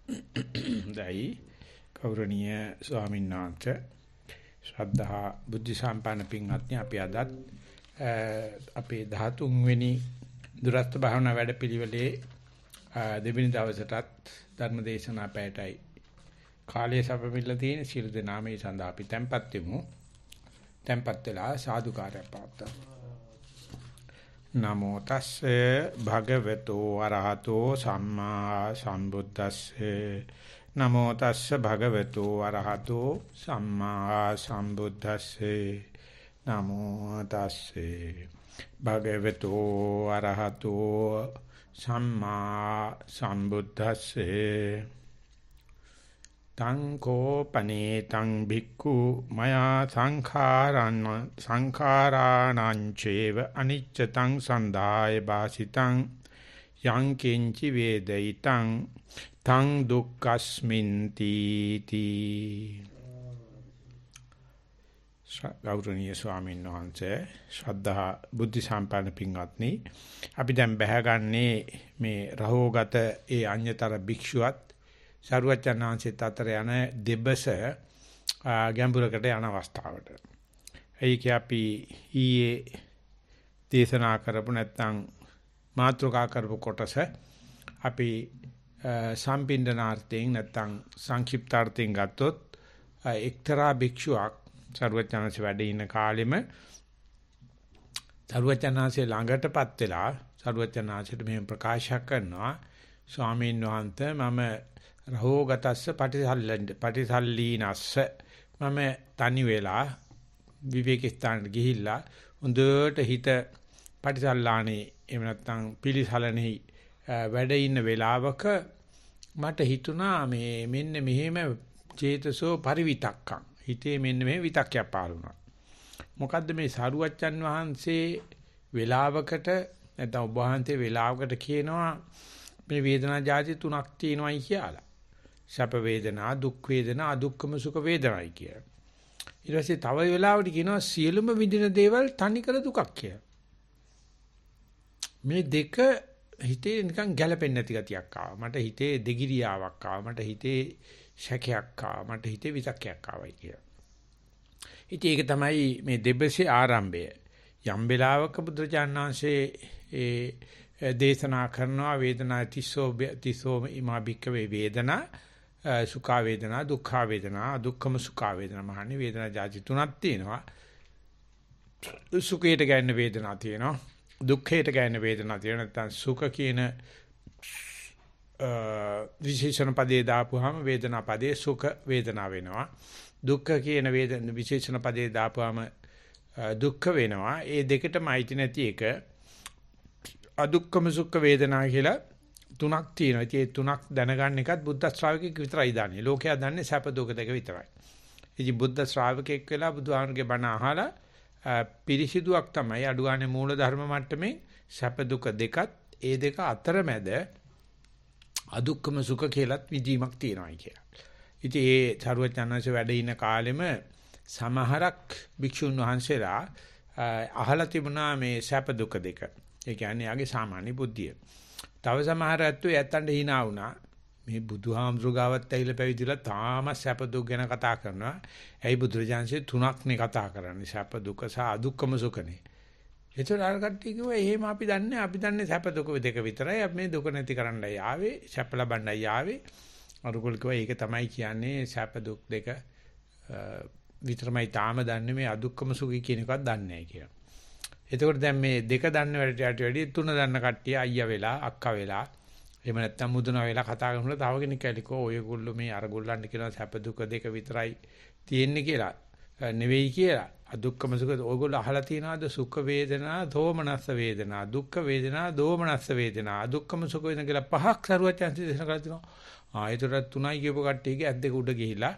දැයි ගෞරවනීය ස්වාමීන් වහන්සේ ශ්‍රද්ධා බුද්ධ සම්පන්න පින්වත්නි අපි අදත් අපේ 13 වෙනි දුරස්ත භාවනා වැඩපිළිවෙලේ දෙවෙනි දවසටත් ධර්ම දේශනා පැයටයි කාලය සපමිලා තියෙන සියලු දෙනාම මේ සඳහා අපි tempත් වෙමු. tempත් වෙලා සාදුකාරය පවත්වමු. නමෝ තස්සේ භගවතු අරහතෝ සම්මා සම්බුද්දස්සේ නමෝ තස්සේ භගවතු අරහතෝ සම්මා සම්බුද්දස්සේ නමෝ තස්සේ භගවතු අරහතෝ සම්මා සම්බුද්දස්සේ තං කෝපනේ තං භික්ඛු මයා සංඛාරාණං චේව අනිච්චතං සන්දාය වාසිතං යං කිංචි වේදිතං තං දුක්ඛස්මින්ති තී. ගෞරවනීය ස්වාමීන් වහන්සේ ශ්‍රද්ධා බුද්ධ සම්පන්න පින්වත්නි, අපි දැන් බැහැගන්නේ මේ රහෝගත ඒ අඤ්‍යතර භික්ෂුවත් සරුවචනාංශිත අතර යන දෙබස ගැඹුරකට යන අවස්ථාවට. ඒක අපි ඊයේ දේශනා කරපු නැත්නම් මාතෘකා කරපු කොටස අපි සම්පින්දනාර්ථයෙන් නැත්නම් සංක්ෂිප්තාර්ථයෙන් ගත්තොත් එක්තරා භික්ෂුවක් සරුවචනාංශ වැඩ ඉන කාලෙම සරුවචනාංශේ ළඟටපත් වෙලා සරුවචනාංශයට මෙහෙම ප්‍රකාශ කරනවා, ස්වාමීන් වහන්සේ මම රහෝගතස්ස පටිසල්ලීනස්ස මම තනි වෙලා විවේක ස්ථානට ගිහිල්ලා හොඳට හිත පටිසල්ලානේ එහෙම නැත්නම් පිළිසලනේ වැඩ ඉන්න වෙලාවක මට හිතුණා මේ මෙන්න මෙහෙම චේතසෝ පරිවිතක්කම් හිතේ මෙන්න මේ විතක්කයක් පාරුණා. මොකද්ද මේ සරුවච්චන් වහන්සේ වෙලාවකට නැත්නම් ඔබ වහන්සේ වෙලාවකට කියනවා මේ වේදනා જાති තුනක් තියෙනවායි කියලා. සැප වේදනා, දුක් වේදනා, අදුක්කම සුඛ වේදනායි කියලා. ඊට පස්සේ තව වෙලාවකට කියනවා සියලුම විඳින දේවල් තනිකර දුකක් කියලා. මේ දෙක හිතේ නිකන් ගැළපෙන්නේ නැති ගතියක් ආවා. මට හිතේ දෙගිරියාවක් ආවා. මට හිතේ ශකයක් ආවා. මට හිතේ විතක්කයක් ආවයි කියලා. ඉතින් ඒක තමයි මේ දෙබසේ ආරම්භය. යම් වෙලාවක බුදුරජාණන් වහන්සේ දේශනා කරනවා වේදනා තිස්සෝ ඉමා භික්කවේ වේදනා සුඛා වේදනා දුක්ඛා වේදනා අදුක්ඛම සුඛා වේදනා. මහන්නේ වේදනා જાති තුනක් තියෙනවා. සුඛයට ගැන්න වේදනා තියෙනවා, දුක්ඛයට ගැන්න වේදනා තියෙනවා. නැත්නම් සුඛ කියන විශේෂණ පදේ දාපුවාම වේදනා පදේ සුඛ වේදනා වෙනවා. දුක්ඛ කියන විශේෂණ පදේ දාපුවාම දුක්ඛ වෙනවා. ඒ දෙකටම අයිති නැති එක අදුක්කම සුඛ වේදනා කියලා තුනක් තියෙනවා. ඉතින් මේ තුනක් දැනගන්න එකත් බුද්ධ ශ්‍රාවකෙක් විතරයි දන්නේ. ලෝකයා දන්නේ සැප දුක දෙක විතරයි. ඉතින් බුද්ධ ශ්‍රාවකෙක් වෙලා බුදුහාමුදුරගේ බණ අහලා පිරිසිදුවක් තමයි අඩුගානේ මූල ධර්ම මට්ටමේ සැප දුක දෙකත් ඒ දෙක අතරමැද අදුක්කම සුඛ කියලාත් විදීමක් තියෙනවා කියලා. ඉතින් ඒ සරුවචනanse වැඩ ඉන කාලෙම සමහරක් භික්ෂුන් වහන්සේලා අහලා තිබුණා මේ සැප දුක දෙක. ඒ කියන්නේ යාගේ සාමාන්‍ය බුද්ධිය. තව සමහර ඇත්තෝ ඇත්තන්ට hina වුණා. මේ බුදුහාමුදුරු ගාවත් ඇවිල්ලා පැවිදිලා තාම සැප දුක් ගැන කතා කරනවා. ඇයි බුදුරජාන්සේ තුනක්නේ කතා කරන්නේ? සැප දුක සහ අදුක්කම සුඛනේ. ඒතර අර කට්ටිය කිව්වා එහෙම අපි දන්නේ සැප දුක දෙක විතරයි. අපි මේ දුක නැති කරන්නයි ආවේ, සැප ලබන්නයි ආවේ. අරුගොල් කිව්වා ඒක තමයි කියන්නේ සැප දුක් දෙක විතරමයි තාම දන්නේ, මේ අදුක්කම සුඛී කියන එකවත් දන්නේ නැහැ කියලා. එතකොට දැන් මේ දෙක දන්න වැඩි තුන දන්න කට්ටිය අයියා වෙලා අක්කා වෙලා එහෙම නැත්නම් මුදුනා වෙලා කතා කරනකොට තව කෙනෙක් ඇලිකෝ ඔයගොල්ලෝ මේ අරගොල්ලන්ට කියනවා සැප දුක දෙක විතරයි තියෙන්නේ කියලා නෙවෙයි කියලා. අදුක්කම සුඛ ඔයගොල්ලෝ අහලා තියනවාද? සුඛ වේදනා, දෝමනස්ස වේදනා, දුක්ඛ වේදනා, දෝමනස්ස වේදනා, අදුක්කම සුඛ වේදනා කියලා පහක් සරුවචන් දේශනා කරලා තිනවා. ඒතර තුනයි කියපු කට්ටියගේ ඇස් දෙක උඩ ගිහිලා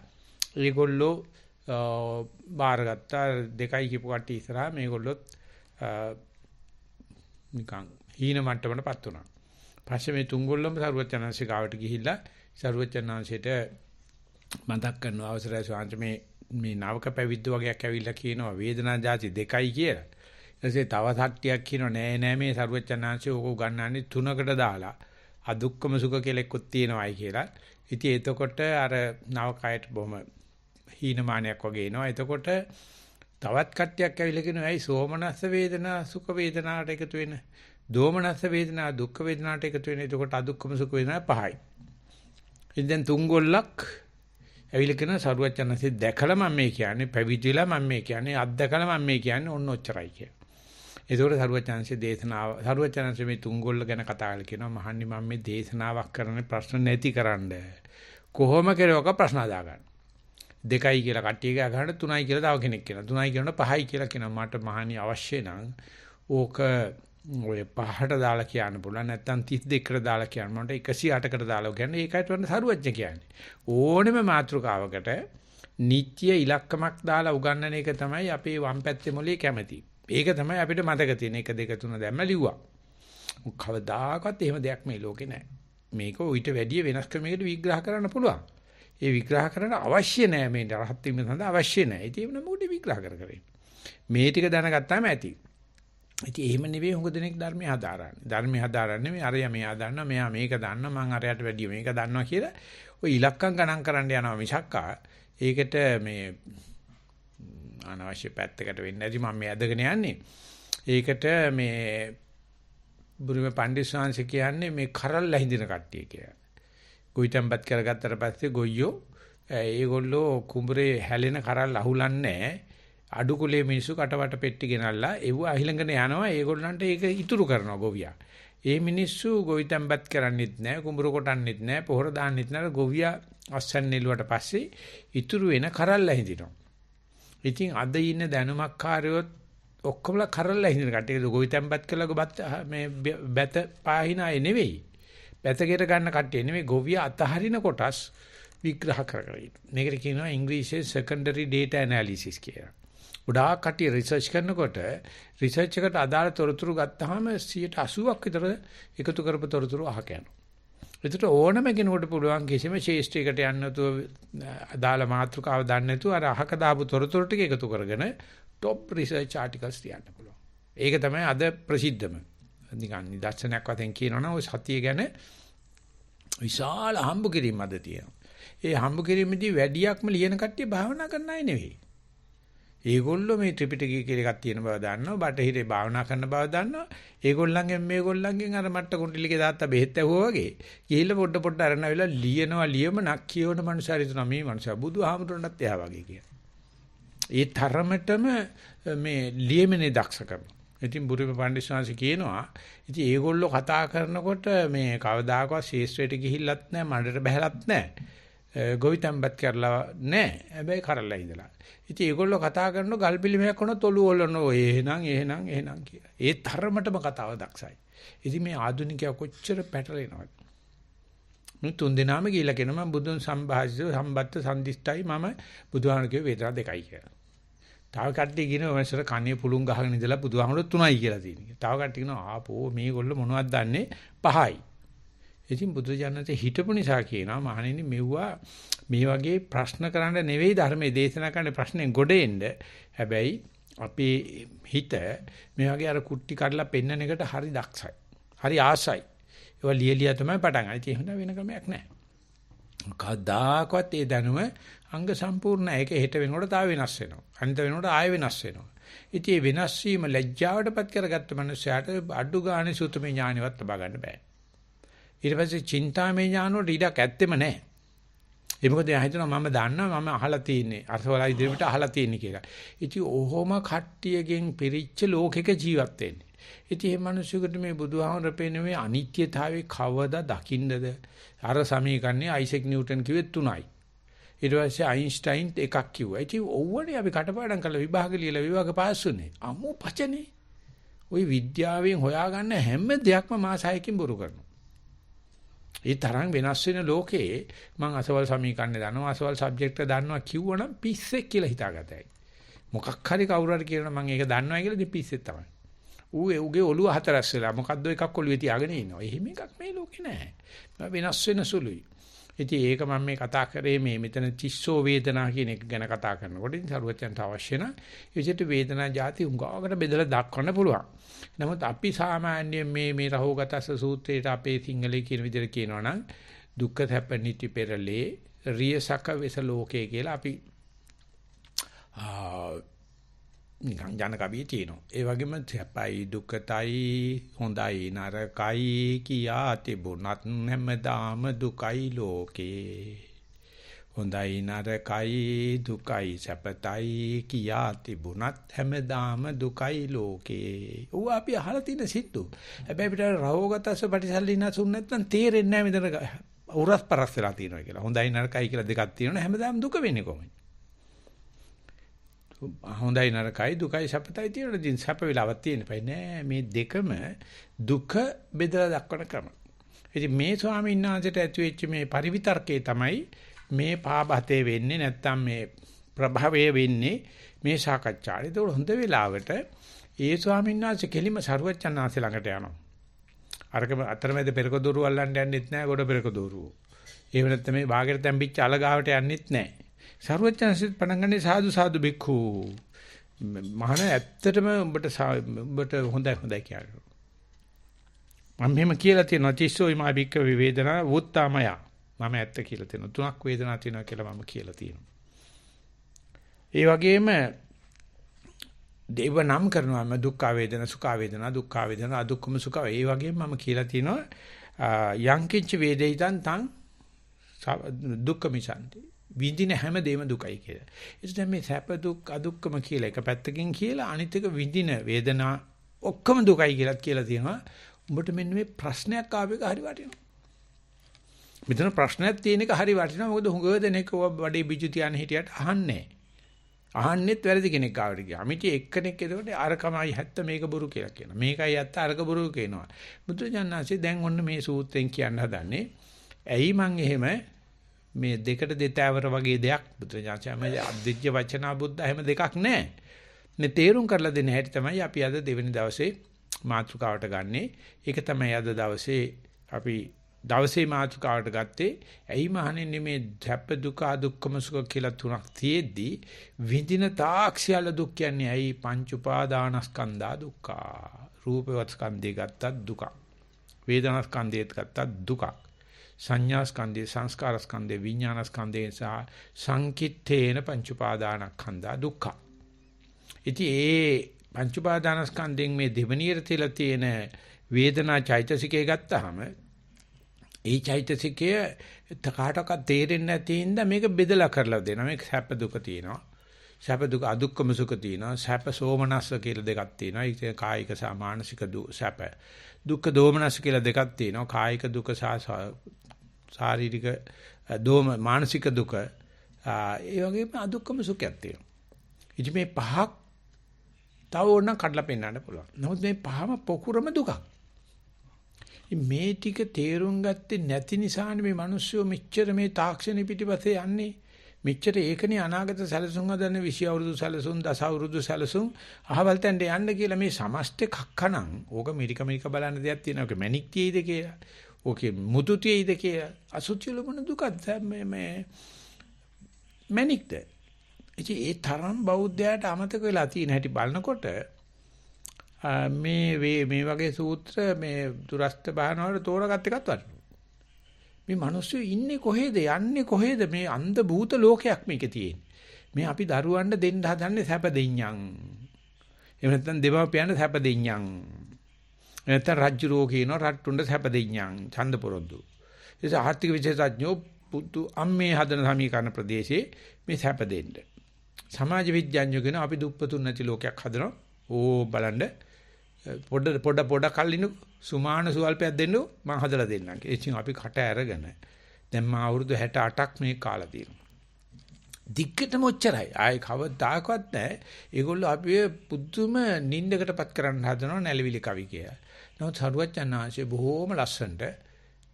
ඒගොල්ලෝ බාරගත්තා. දෙකයි කියපු කට්ටිය ඉස්සරහා මේගොල්ලොත් නිකන් හීන මට්ටමකටපත් වුණා. පස්සේ මේ තුන්ගොල්ලම සරුවචනාංශේ ගාවට ගිහිල්ලා සරුවචනාංශයට මතක් කරන අවසරයි ස්වාමීන් මේ නවක පැවිද්ද වගේක් ඇවිල්ලා කියනවා වේදනා જાති දෙකයි කියලා. ඊටසේ තව සක්තියක් කියනවා නෑ මේ සරුවචනාංශේ ඕක උගන්වන්නේ තුනකට දාලා අදුක්කම සුඛ කියලා එක්කත් තියෙනවායි කියලා. ඉතින් එතකොට අර නවකයට බොහොම හීනමානයක් වගේ එනවා. එතකොට තවත් කට්ටියක් ඇවිල්ලා කියනවා ඇයි සෝමනස්ස වේදනා සුඛ වේදනාට එකතු වෙන. දෝමනස්ස වේදනා දුක්ඛ වේදනාට එකතු වෙන. එතකොට අදුක්කම සුඛ වේදනා පහයි. ඉතින් තුන් ගොල්ලක් ඇවිල්ලා කියන සරුවචනන්සේ දැකලා මම මේ කියන්නේ පැවිදිලා මම මේ කියන්නේ අත්දකලා මම මේ කියන්නේ ඔන්න ඔච්චරයි කියලා. ඒකෝර සරුවචනන්සේ දේශනාව සරුවචනන්සේ මේ තුන්ගොල්ල ගැන කතා කරලා කියනවා මහන්නි මම මේ දේශනාවක් කරන්නේ ප්‍රශ්න නැතිකරන්න. කොහොම කෙරුවක ප්‍රශ්න දාගන්න. 2යි කියලා කට්ටිය ගහන 3යි කියලා තව කෙනෙක් කියනවා. 3යි කියනකොට 5යි කියලා කියනවා. මට මහන්නි අවශ්‍ය නම් ඕක ඔය 5ට දාලා කියන්න පුළුවන් නැත්නම් 32කට දාලා කියන්න. මට 108කට දාලා කියන්නේ ඒකයි වන්න සරුවචන කියන්නේ. ඕනෙම මාත්‍රකාවකට නිත්‍ය ඉලක්කමක් දාලා උගන්වන එක තමයි අපේ වම් පැත්තේ මොලේ කැමති. ඒක තමයි අපිට මතක තියෙන 1 2 3 දැම්ම ලිව්වා. කවදාකවත් එහෙම දෙයක් මේ ලෝකේ නැහැ. මේක ඊට වැඩිය වෙනස් ක්‍රමයකට විග්‍රහ කරන්න පුළුවන්. ඒ විග්‍රහ කරන්න අවශ්‍ය නැහැ මේ රහත් වීම සඳහා අවශ්‍ය නැහැ. ඉතින් ඒක මොකද විග්‍රහ කරන්නේ? මේ ටික දැනගත්තාම ඇති. ඉතින් එහෙම නෙවෙයි හුඟ දෙනෙක් ධර්මය හදාරන්නේ. ධර්මය හදාරන්නේ මේ අරයා මෙයා දන්නවා මෙයා මේක දන්නවා මං අරයට වැඩිය මේක දන්නවා කියලා ඔය ඉලක්කම් ගණන් කරන්න යනවා මිසක්කා ඒකට මේ අනවශ්‍ය පැත්තකට වෙන්නේ නැති මම මේ ඇදගෙන යන්නේ. ඒකට මේ බුරුම පණ්ඩිතසාංශ කියන්නේ මේ කරල් ඇහිඳින කට්ටිය කියලා. ගොවිතැන්පත් කරගත්තට පස්සේ ගොයියෝ ඒගොල්ලෝ කුඹරේ හැලෙන කරල් අහුලන්නේ නැහැ. අඩු කුලේ මිනිස්සු කටවට පෙට්ටි ගෙනල්ලා ඒව අහිලඟන යනවා. ඒගොල්ලන්ට ඒක ඉතුරු කරනවා ගොවියා. ඒ මිනිස්සු ගොවිතැන්පත් කරන්නෙත් නැහැ, කුඹර කොටන්නෙත් නැහැ, පොහොර දාන්නෙත් නැහැ. ගොවියා අස්සන් නෙළුවට පස්සේ ඉතුරු වෙන කරල් ඇහිඳිනවා. ඉතින් අද ඉන්න දැනුමක්කාරයොත් ඔක්කොමලා කරල්ලා හින්දා කට්ටිය ගොවිතැන්පත් කළා මේ බැත පාහින අය නෙවෙයි. බැතකට ගන්න කට්ටිය නෙවෙයි ගොවියා අතහරින කොටස් විග්‍රහ කරගෙන. මේකට කියනවා ඉංග්‍රීසියෙන් secondary data analysis කියලා. ගොඩාක් කට්ටිය රිසර්ච් කරනකොට රිසර්ච් එකට අදාළ තොරතුරු ගත්තාම 80%ක් විතර එකතු කරපු තොරතුරු අහක යනවා. ඒකට ඕනම කෙනෙකුට පුළුවන් කිසිම ශේෂ්ත්‍රයකට යන්න නැතුව අදාළ මාතෘකාව දන්නේ නැතුව අර අහක දාපු තොරතුරු ටික එකතු කරගෙන টොප් රිසර්ච් ආටිකල්ස් තියන්න පුළුවන්. ඒක තමයි අද ප්‍රසිද්ධම. නිකන් නිදර්ශනයක් වශයෙන් කියනවනම් ඔය සතිය ගැන විශාල හම්බ කිරීම අද තියෙනවා. ඒ හම්බ කිරීමේදී වැඩියක්ම ලියන කට්ටිය භාවනා කරන අය නෙවෙයි. ඒගොල්ලෝ මේ ත්‍රිපිටකය කියලා එකක් තියෙන බව දන්නවා. බටහිරේ භාවනා කරන බව දන්නවා. ඒගොල්ලන්ගෙන් මේගොල්ලන්ගෙන් අර මට්ට කුණ්ඩලිකේ දාත්තා බෙහෙත් ඇහුවා වගේ. ගිහිල්ලා පොඩ අරන් ආවිලා ලියනවා ලියමනක් කියවන මනුස්සයර හිතනවා මේ මනුස්සයා බුදුහාමුදුරන්ටත් එහා වගේ කියලා. ඒ තරමටම මේ ලියමනේ දක්ෂකම. ඉතින් බුරුම පණ්ඩිතසාංශ කියනවා ඉතින් ඒගොල්ලෝ කතා කරනකොට මේ කවදාකවත් ශේෂ්ත්‍රයට ගිහිල්ලත් නැහැ මඩට බහැලත් නැහැ. ගොවිතැන්පත් කරලා නැහැ. හැබැයි කරලා ඉඳලා. ඉතින් ඒගොල්ලෝ කතා කරන ගල්පිලිමයක් වුණොත් ඔළුව ඔලන ඔය එහෙනම් කියලා. ඒ තරමටම කතාව දක්ෂයි. ඉතින් මේ ආධුනිකයා කොච්චර පැටලෙනවද? මේ තුන් දෙනාම ගිහිල්ලා කියනවා මම බුදුන් සම්භාෂිත සම්බත්ත සම්දිස්තයි මම බුදුහාමුදුරුවෝ වේදනා දෙකයි කියලා. තව කට්ටිය කියනවා ඔයසර කන්නේ පුළුන් ගහගෙන ඉඳලා බුදුහාමුදුරුවෝ තුනයි කියලා තියෙනවා. තව කට්ටිය කියනවා ආපෝ මේගොල්ලෝ මොනවද දන්නේ පහයි. ඉතින් බුදුජානකේ හිටපු නිසා කියනවා මහණෙනි මෙව්වා මේ වගේ ප්‍රශ්න කරන්න නෙවෙයි ධර්මයේ දේශනා කරන්න ප්‍රශ්නෙන් ගොඩ එන්න. හැබැයි අපේ හිත මේ වගේ අර කුට්ටි කඩලා පෙන්නන එකට හරි දක්ෂයි. හරි ආසයි. ඒවා ලියලියා තමයි පටන් ගන්න. ඒක එහෙම වෙන ක්‍රමයක් නැහැ. කවදාකවත් ඒ දැනුම අංග සම්පූර්ණ ඒක හෙට වෙනකොට තාම වෙනස් වෙනවා. අනිත් වෙනකොට ආයෙ වෙනස් වෙනවා. ඉතින් මේ වෙනස් වීම ලැජ්ජාවටපත් කරගත්ත මනුස්සයාට අඩු ගානේ සුතමේ ඥානෙවත් ලබා ගන්න බෑ. ඊට පස්සේ චින්තාමය ඥාන වලට ඉඩක් ඇත්තෙම නැහැ. ඒ මොකද එයා හිතනවා මම දන්නවා මම අහලා තියෙන්නේ අර්ථවල ඉදිරියට අහලා තියෙන්නේ කියලා. ඉතින් ඔහොම කට්ටියගෙන් පිරිච්ච ලෝකෙක ජීවත් වෙන්නේ. ඉතින් මේ මිනිස්සුන්ට මේ බුදුහාමර පේන්නේ මේ අනිත්‍යතාවයේ කවදා දකින්නද? අර සමීකරණේ අයිසෙක් නිව්ටන් කිව්වේ 3යි. ඊට පස්සේ අයින්ස්ටයින් එකක් කිව්වා. ඉතින් ඕවනේ අපි කටපාඩම් කරලා විභාග ලියලා විභාග පාස් වුනේ. අමු පචනේ. ওই විද්‍යාවෙන් හොයාගන්න හැම දෙයක්ම මාස 6කින් බොරු කරනවා. ඒ තරම් වෙනස් වෙන ලෝකේ මම අසවල් සමීකරණේ දන්නවා අසවල් සබ්ජෙක්ට් එක දන්නවා කිව්වනම් පිස්සෙක් කියලා හිතාගතයි. මොකක් හරි කවුරු හරි කියනවා මම ඒක දන්නවා කියලා ඉතින් පිස්සෙක් තමයි. ඌගේ ඔළුව හතරස් වෙලා මොකද්ද එකක් ඔළුවේ තියාගෙන ඉන්නවා. එහෙම එකක් මේ ලෝකේ නැහැ. වෙනස් වෙන සුළුයි. ඉතින් ඒක මම මේ කතා කරේ මේ මෙතන තිස්සෝ වේදනා කියන එක ගැන කතා කරනකොට ඉතින් සරුවචන්ට අවශ්‍ය නම් ඒ විදිහට වේදනා જાති උංගාවකට බෙදලා දක්වන්න පුළුවන්. නමුත් අපි සාමාන්‍යයෙන් මේ රහෝගතස්ස සූත්‍රයට අපේ සිංහලයේ කියන විදිහට කියනවා නම් දුක්ඛ සැප නිටි පෙරලේ රියසක වෙස ලෝකේ කියලා අපි නිකන් ජන කවිය තියෙනවා. ඒ වගේම සැපයි දුකයි හොඳයි නරකයි කියා තිබුණත් හැමදාම දුකයි ලෝකේ. හොඳයි නරකයි දුකයි සැපතයි කියා තිබුණත් හැමදාම දුකයි ලෝකේ. ඌ අපි අහලා තියෙන සිද්දු. හැබැයි අපිට රහෝගතස්ස පටිසල්ලිනා සුන් නැත්නම් තේරෙන්නේ නැහැ මෙතන උරස් පරස් වෙලා තියෙනවා කියලා. හොඳයි නරකයි කියලා දෙකක් තියෙනවා. හැමදාම දුක වෙන්නේ කොහොමද? හොඳයි නරකයි දුකයි සැපතයි තියෙනවා. ඉතින් සැප වෙලාවක් තියෙන්න බෑ නෑ. මේ දෙකම දුක බෙදලා දක්වන ක්‍රම. ඉතින් මේ ස්වාමීන් වහන්සේට ඇති වෙච්ච මේ පරිවිතර්කේ තමයි මේ පාබතේ වෙන්නේ නැත්තම් මේ ප්‍රභවයේ වෙන්නේ මේ සාකච්ඡාවේ. ඒක හොඳ වෙලාවට ඒ ස්වාමීන් වහන්සේ කෙලිම සරුවච්චන්හන්සේ ළඟට යනවා. අරකම අතරමැද පෙරක දොරු අල්ලන්න යන්නෙත් නෑ ගොඩ පෙරක දොරු. ඒව නැත්නම් මේ ਬਾගෙට තැම්පිච්ච අලගාවට යන්නෙත් නෑ. සරුවච්චන්හන්සේ පණ ගන්නේ සාදු සාදු බික්ඛු. මහාන ඇත්තටම උඹට හොඳයි කියනවා. මම මෙහෙම කියලා තියෙනවා තිස්සෝයි මා බික්ක වේදනා වුත්තාමය. මම ඇත්ත කියලා තියෙනවා. තුනක් වේදනා තියෙනවා කියලා මම කියලා තියෙනවා. ඒ වගේම දේව නම් කරනවා මම දුක්ඛ වේදනා සුඛ වේදනා දුක්ඛ වේදනා අදුක්ඛම සුඛ. ඒ වගේම මම කියලා තියෙනවා යංකින්ච වේදිතං තං දුක්ඛ මිසන්ති. විඳින හැම දෙම දුකයි කියලා. ඒ කියන්නේ මේ සැප දුක් අදුක්කම කියලා එක පැත්තකින් කියලා අනිත් එක විඳින වේදනා ඔක්කොම දුකයි කියලාත් කියලා තියෙනවා. උඹට මෙන්න මේ ප්‍රශ්නයක් ආව එක හරි වටිනවා. මෙතන ප්‍රශ්නයක් තියෙන එක හරි වටිනවා. මොකද හුඟ දෙනෙක් ඔය වඩේ බිජු තියන හිටියට අහන්නේ. අහන්නෙත් වැරදි කෙනෙක් ආවට ගියා. අමිටි එක්කෙනෙක් එතකොට අරකමයි හැත්ත මේක බොරු කියලා කියනවා. මේකයි ඇත්ත අරක බොරු කියනවා. බුදුජානනාංශේ දැන් ඔන්න මේ සූත්‍රයෙන් කියන්න හදන්නේ. ඇයි මං එහෙම මේ දෙකට දෙතෑවර වගේ දෙයක් බුදුරජාණන් අද්විජ්ජ වචනා බුද්ධ හැම දෙකක් නැහැ. මේ තේරුම් කරලා දෙන්න හැටි තමයි අපි අද දෙවෙනි දවසේ මාතෘකාවට ගන්නෙ. ඒක තමයි අද දවසේ අපි දවසේ මාතෘකාවට ගත්තේ. ඇයි මහණෙනි මේ ධප්ප දුක දුක්ඛම සුඛ කියලා තුනක් තියෙද්දි විඳින තාක්ෂයල දුක් කියන්නේ ඇයි පංච උපාදානස්කන්ධා දුක්ඛ. රූපවත් ස්කන්ධය ගත්තත් දුකක්. වේදනා ස්කන්ධයත් ගත්තත් දුකක්. සංඥා ස්කන්ධේ සංස්කාර ස්කන්ධේ විඥාන ස්කන්ධේ සහ සංකිට්ඨේන පංච උපාදානස්කන්ධා දුක්ඛ. ඉතින් ඒ පංච උපාදානස්කන්ධෙන් මේ දෙවණියට තියලා තියෙන වේදනා චෛතසිකය ගත්තාම ඒ චෛතසිකය කාටවත් තේරෙන්නේ නැති හින්දා මේක බෙදලා කරලා දෙනවා. මේක සැප දුක තියෙනවා. සැප දුක අදුක්කම සුඛ තියෙනවා. සැප සෝමනස්ස කියලා දෙකක් තියෙනවා. ඒක කායික සහ මානසික සැප. දුක්ඛ දෝමනස්ස කියලා දෙකක් තියෙනවා. කායික දුක සහ ශාරීරික මානසික දුක. ඒ වගේම අදුක්කම සුඛයක් තියෙනවා. ඉතින් මේ පහක් තව ඕනනම් කඩලා පෙන්නන්න පුළුවන්. නමුත් මේ පහම පොකුරම දුකක්. මේ ටික තේරුම් ගත්තේ නැති නිසානේ මේ මිනිස්සු මෙච්චර මේ තාක්ෂණ පිටිපස්සේ යන්නේ. මෙච්චර ඒකනේ අනාගත සැලසුම් හදන 20 අවුරුදු සැලසුම් දස අවුරුදු සැලසුම් අහවල් තැනට යන්න කියලා මේ සමස්ත කක්කනම් ඕක මිරික බලන්න දෙයක් තියෙනවා. ඕක මැනික් තියෙයිද කියලා. ඕකේ මුතු තියෙයිද කියලා. අසුචි ලොබන දුකත් මේ මැනික්ද. ඉතින් ඒ තරම් බෞද්ධයාට අමතක වෙලා තියෙන හැටි බලනකොට මේ වගේ සූත්‍ර මේ දුරස්ත බහනවල තෝරගත් එකත් වටිනවා. මේ මිනිස්සු ඉන්නේ කොහෙද යන්නේ කොහෙද මේ අන්ධ භූත ලෝකයක් මේකේ තියෙන්නේ. මේ අපි දරුවන්ට දෙන්න හදන්නේ සැප දෙඤ්ඤං. එහෙම නැත්නම් දෙමාපියන්ට සැප දෙඤ්ඤං. නැත්නම් රාජ්‍යරෝ කියන රට්ටුන්ට සැප දෙඤ්ඤං ඡන්ද පොරොන්දු. ඒ ආර්ථික විශේෂඥයෝ පුතු අම්මේ හදන සමීකරණ ප්‍රදේශයේ මේ සැප දෙන්න. සමාජ විද්‍යාඥයෝ කියන අපි දුප්පතුන් නැති ලෝකයක් හදනවා. ඕ බලන්න පොඩ කල්ලිනු සුමාන සුවල්පයක් දෙන්න මම හදලා දෙන්නම්. ඒ කියන්නේ අපි කට ඇරගෙන දැන් මම අවුරුදු 68ක් මේ කාලා තියෙනවා. දිග්ගටම ඔච්චරයි. ආයේ කවදාකවත් නැහැ. ඒගොල්ලෝ අපි පුදුම නින්දකටපත් කරන්න හදනවා නැලවිලි කවි කියලා. නමුත් සරුවච්චන්හන්සේ බොහෝම ලස්සනට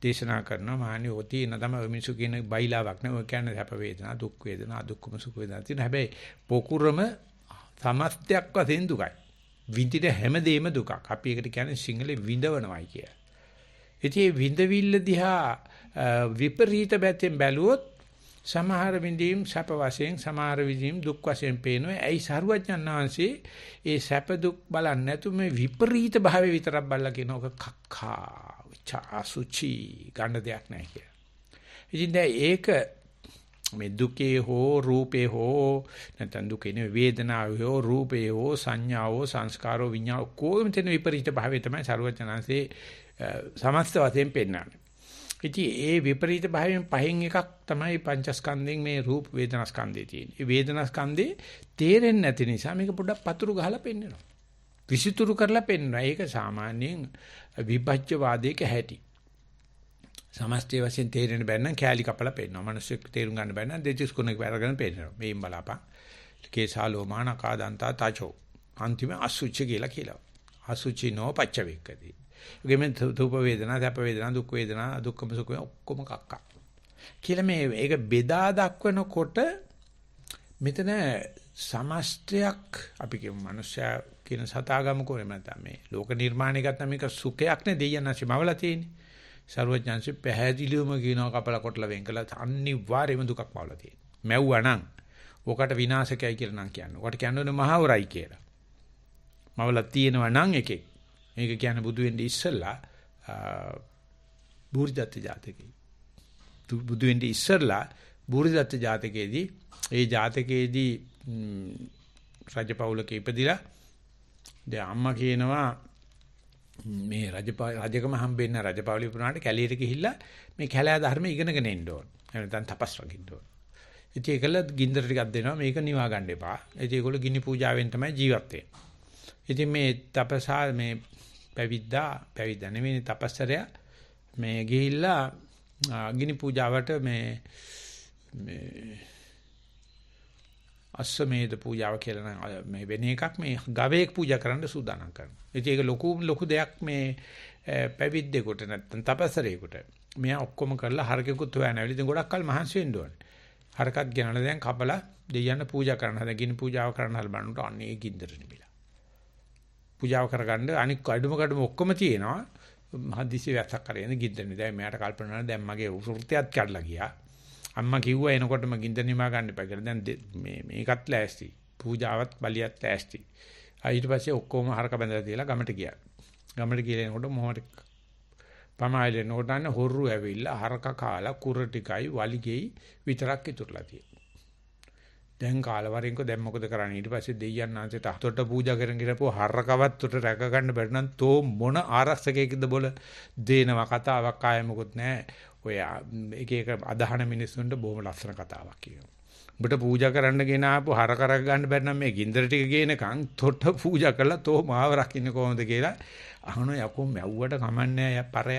දේශනා කරනවා මානි ඔතී න තමයි මිනිසු කියන බයිලාවක් නේ. ඔය කියන්නේ සැප වේදනා, දුක් වේදනා, දුක්ඛම සුඛ වේදනා තියෙන. හැබැයි පොකුරම සමස්තයක් වශයෙන් දුකයි. විඳින හැමදේම දුකක්. අපි ඒකට කියන්නේ සිංහලේ විඳවනවයි කිය. ඉතින් මේ විඳවිල්ල දිහා විපරීත පැත්තෙන් බැලුවොත් සමහර විඳීම් සැප වශයෙන් සමහර විඳීම් දුක් වශයෙන් පේනවා. ඇයි සරුවඥාන් වහන්සේ ඒ සැප දුක් බලන්නේ නැතු මේ විපරීත භාවය විතරක් බලලා කියනක කක්කා චාසුචි ගන්න දෙයක් නැහැ කියලා. ඉතින් දැන් ඒක මේ දුකේ හෝ රූපේ හෝ නැත්නම් දුකේ නෙවෙයි වේදනාවේ හෝ රූපේ හෝ සංඥාවෝ සංස්කාරෝ විඤ්ඤාණෝ කොහොමද තියෙන විපරීත භාවය තමයි සරුවඥාන්සේ සමස්ත වශයෙන් පෙන්නන්නේ. ඉතින් ඒ විපරීත භාවයෙන් පහෙන් එකක් තමයි පංචස්කන්ධයෙන් මේ රූප වේදනා ස්කන්ධේ තියෙන්නේ. මේ වේදනා ස්කන්ධේ තේරෙන්නේ නැති නිසා මේක පොඩ්ඩක් පතුරු ගහලා පෙන්නනවා. විසිතුරු කරලා පෙන්නනවා. ඒක සාමාන්‍යයෙන් විභජ්‍ය වාදයක හැටි. සමස්තය වශයෙන් තේරෙන්න බැන්න නම් කැලි කපලා පෙන්නනවා. මිනිස්සුක් තේරුම් ගන්න බැන්න නම් දෙතිස් කුණක් වැරගෙන පෙන්නනවා. මේන් බලාපන්. කේසාලෝමාන කාදන්තා තචෝ. අන්තිම අසුචි කියලා. අසුචි නෝ පච්චවේක්කදී. ඒකෙම දුප වේදනා, සැප වේදනා, දුක් වේදනා, දුක්ඛම සුඛ ඔක්කොම කක්කා. කියලා මේ ඒක බෙදා දක්වනකොට මෙතන සමස්තයක් අපි කියමු මනුෂ්‍යයා කියන සතාගමකෝ එහෙම නැත්නම් මේ ලෝක නිර්මාණය ගත්තා මේක සුඛයක් නේ දෙයයන්ාසිමවලා තියෙන්නේ. සර්වඥාන්සේ පැහැදිලිවම කියනවා කපලා කොටලා වෙන් කළා අනිවාර්යයෙන්ම දුකක් මවලා තියෙනවා. මැව්වා නම් ඔකට විනාශකයි කියලා නම් කියන්නේ. ඔකට කියන්නේ මහවරයි කියලා. මවලා තියෙනවා නම් එකෙක්. මේක කියන්නේ බුදු වෙන්නේ ඉස්සෙල්ලා බුරිදත්ත ජාතකේ. බුදු වෙන්නේ ඉස්සෙල්ලා බුරිදත්ත ජාතකයේදී ඒ ජාතකයේදී රජපෞලක ඉපදිලා දැන් අම්මා කියනවා මේ රජකම හම්බෙන්න රජපෞලි පුරාට කැලියට ගිහිල්ලා මේ කැලෑ ධර්ම ඉගෙනගෙන එන්න ඕන. එහෙම නැත්නම් තපස් රකින්න ඕන. ඉතින් ඒකල ගින්දර ටිකක් දෙනවා මේක නිවා ගන්න එපා. ඉතින් ඒගොල්ලෝ ගිනි පූජාවෙන් තමයි ජීවත් වෙන්නේ. ඉතින් මේ තපසා මේ පැවිද්දා නෙවෙයි තපස්සරයා මේ ගිහිල්ලා ගිනි පූජාවට මේ අස්සමේද පූජාව කියලා මේ වෙන එකක් මේ ගවයෙක් පූජා කරන්න සූදානම් කරනවා. ඉතින් ඒක ලොකු දෙයක් මේ පැවිද්දෙකුට නැත්තම් තපස්සරයෙකුට. මෙයා ඔක්කොම කරලා හරකෙකුත් හොයන ඇවිල්ලා ඉතින් ගොඩක් කල් මහන්සි වෙන්න ඕනේ. හරකත් ගෙනලා දැන් කපලා දෙයයන් පූජා කරන්න හදා ගිනි පූජාව කරන්න හදලා බලනකොට අනේ ගින්දර නිමිලා. පූජාව කරගන්න අනික් කඩම ඔක්කොම තියෙනවා. හදිසි වැස්සක් කරගෙන ගින්දර නිදා මෙයාට කල්පනා කරනවා දැන් මගේ වෘත්තියත් කඩලා ගියා. අම්මා කිව්වා එනකොටම ගින්දර නිමා ගන්න එපා කියලා. දැන් මේකත් ලෑස්ති. පූජාවත් බලියත් ලෑස්ති. ඊට පස්සේ ඔක්කොම හරක බඳලා තියලා ගමට ගියා. ගමට ගිහලා එනකොට මොහොත පමායිලේ නෝටන්න හොරු ඇවිල්ලා හරක කාලා කුර ටිකයි වලිගෙයි විතරක් ඉතුරුලා තියෙනවා. දැන් කාලවරින්කෝ දැන් මොකද කරන්නේ? ඊට පස්සේ දෙයයන් ආන්සයට හතොට පූජා කරගෙන ගිරපුව හරකවත් උට රැක ගන්න බැරි නම් තෝ මොන ආරක්ෂකයෙක්ද බොල දේනවා කතාවක් ආයෙ මොකුත් නැහැ. ඔය එක එක අදහන මිනිස්සුන්ට බොහොම ලස්සන කතාවක් කියනවා. උඹට පූජා කරන්න ගෙන ආපු හරක රැක ගන්න බැරි නම් මේ ගින්දර ටික ගේනකන් තොට පූජා කරලා තෝ මාව රකින්නේ කොහොමද කියලා අහන යකෝ මැව්වට කමන්නේ ය පරය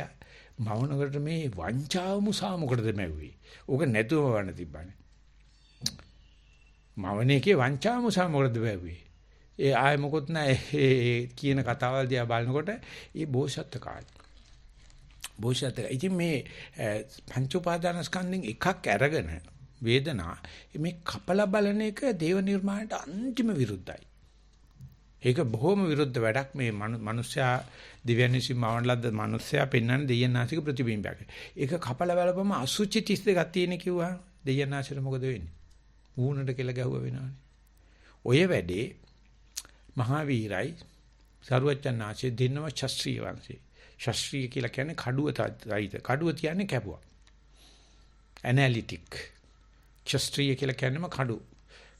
මවනකට මේ වංචාව මුසා මොකටද මැව්වේ? ඕක නැතුව වන්න තිබ්බනේ. මවණේකේ වංචාව මුසා මොකටද මැව්වේ? ඒ ආයෙ මොකොත් නැහැ කියන කතාවල් දිහා බලනකොට ඒ බෝසත් කාලේ. බෝසත් ඉතින් මේ පංච උපාදානස්කන්ධෙන් එකක් අරගෙන වේදනා මේ කපලා බලන එක දේව නිර්මාණයට අන්තිම විරුද්ධයි. ඒක බොහොම විරුද්ධ වැඩක් මේ මිනිස්සයා දිව්‍යන් විසින් මවන ලද්ද මිනිස්සයා පෙන්වන දෙයනාසික ප්‍රතිබිම්බයක්. ඒක කපලා බලපම අසුචි 32ක් තියෙන කිව්වා දෙයනාසිට මොකද වෙන්නේ? ඌනට කියලා ගැහුවා වෙනවනේ. ඔය වැඩේ මහාවීරයි සරුවච්චන්නාචේ දෙන්නම ශාස්ත්‍රීය වංශේ. ශාස්ත්‍රීය කියලා කියන්නේ කඩුව තයිද. කඩුව කියන්නේ කැපුවා. ඇනලිටික්. ශාස්ත්‍රීය කියලා කියන්නේම කඩුව.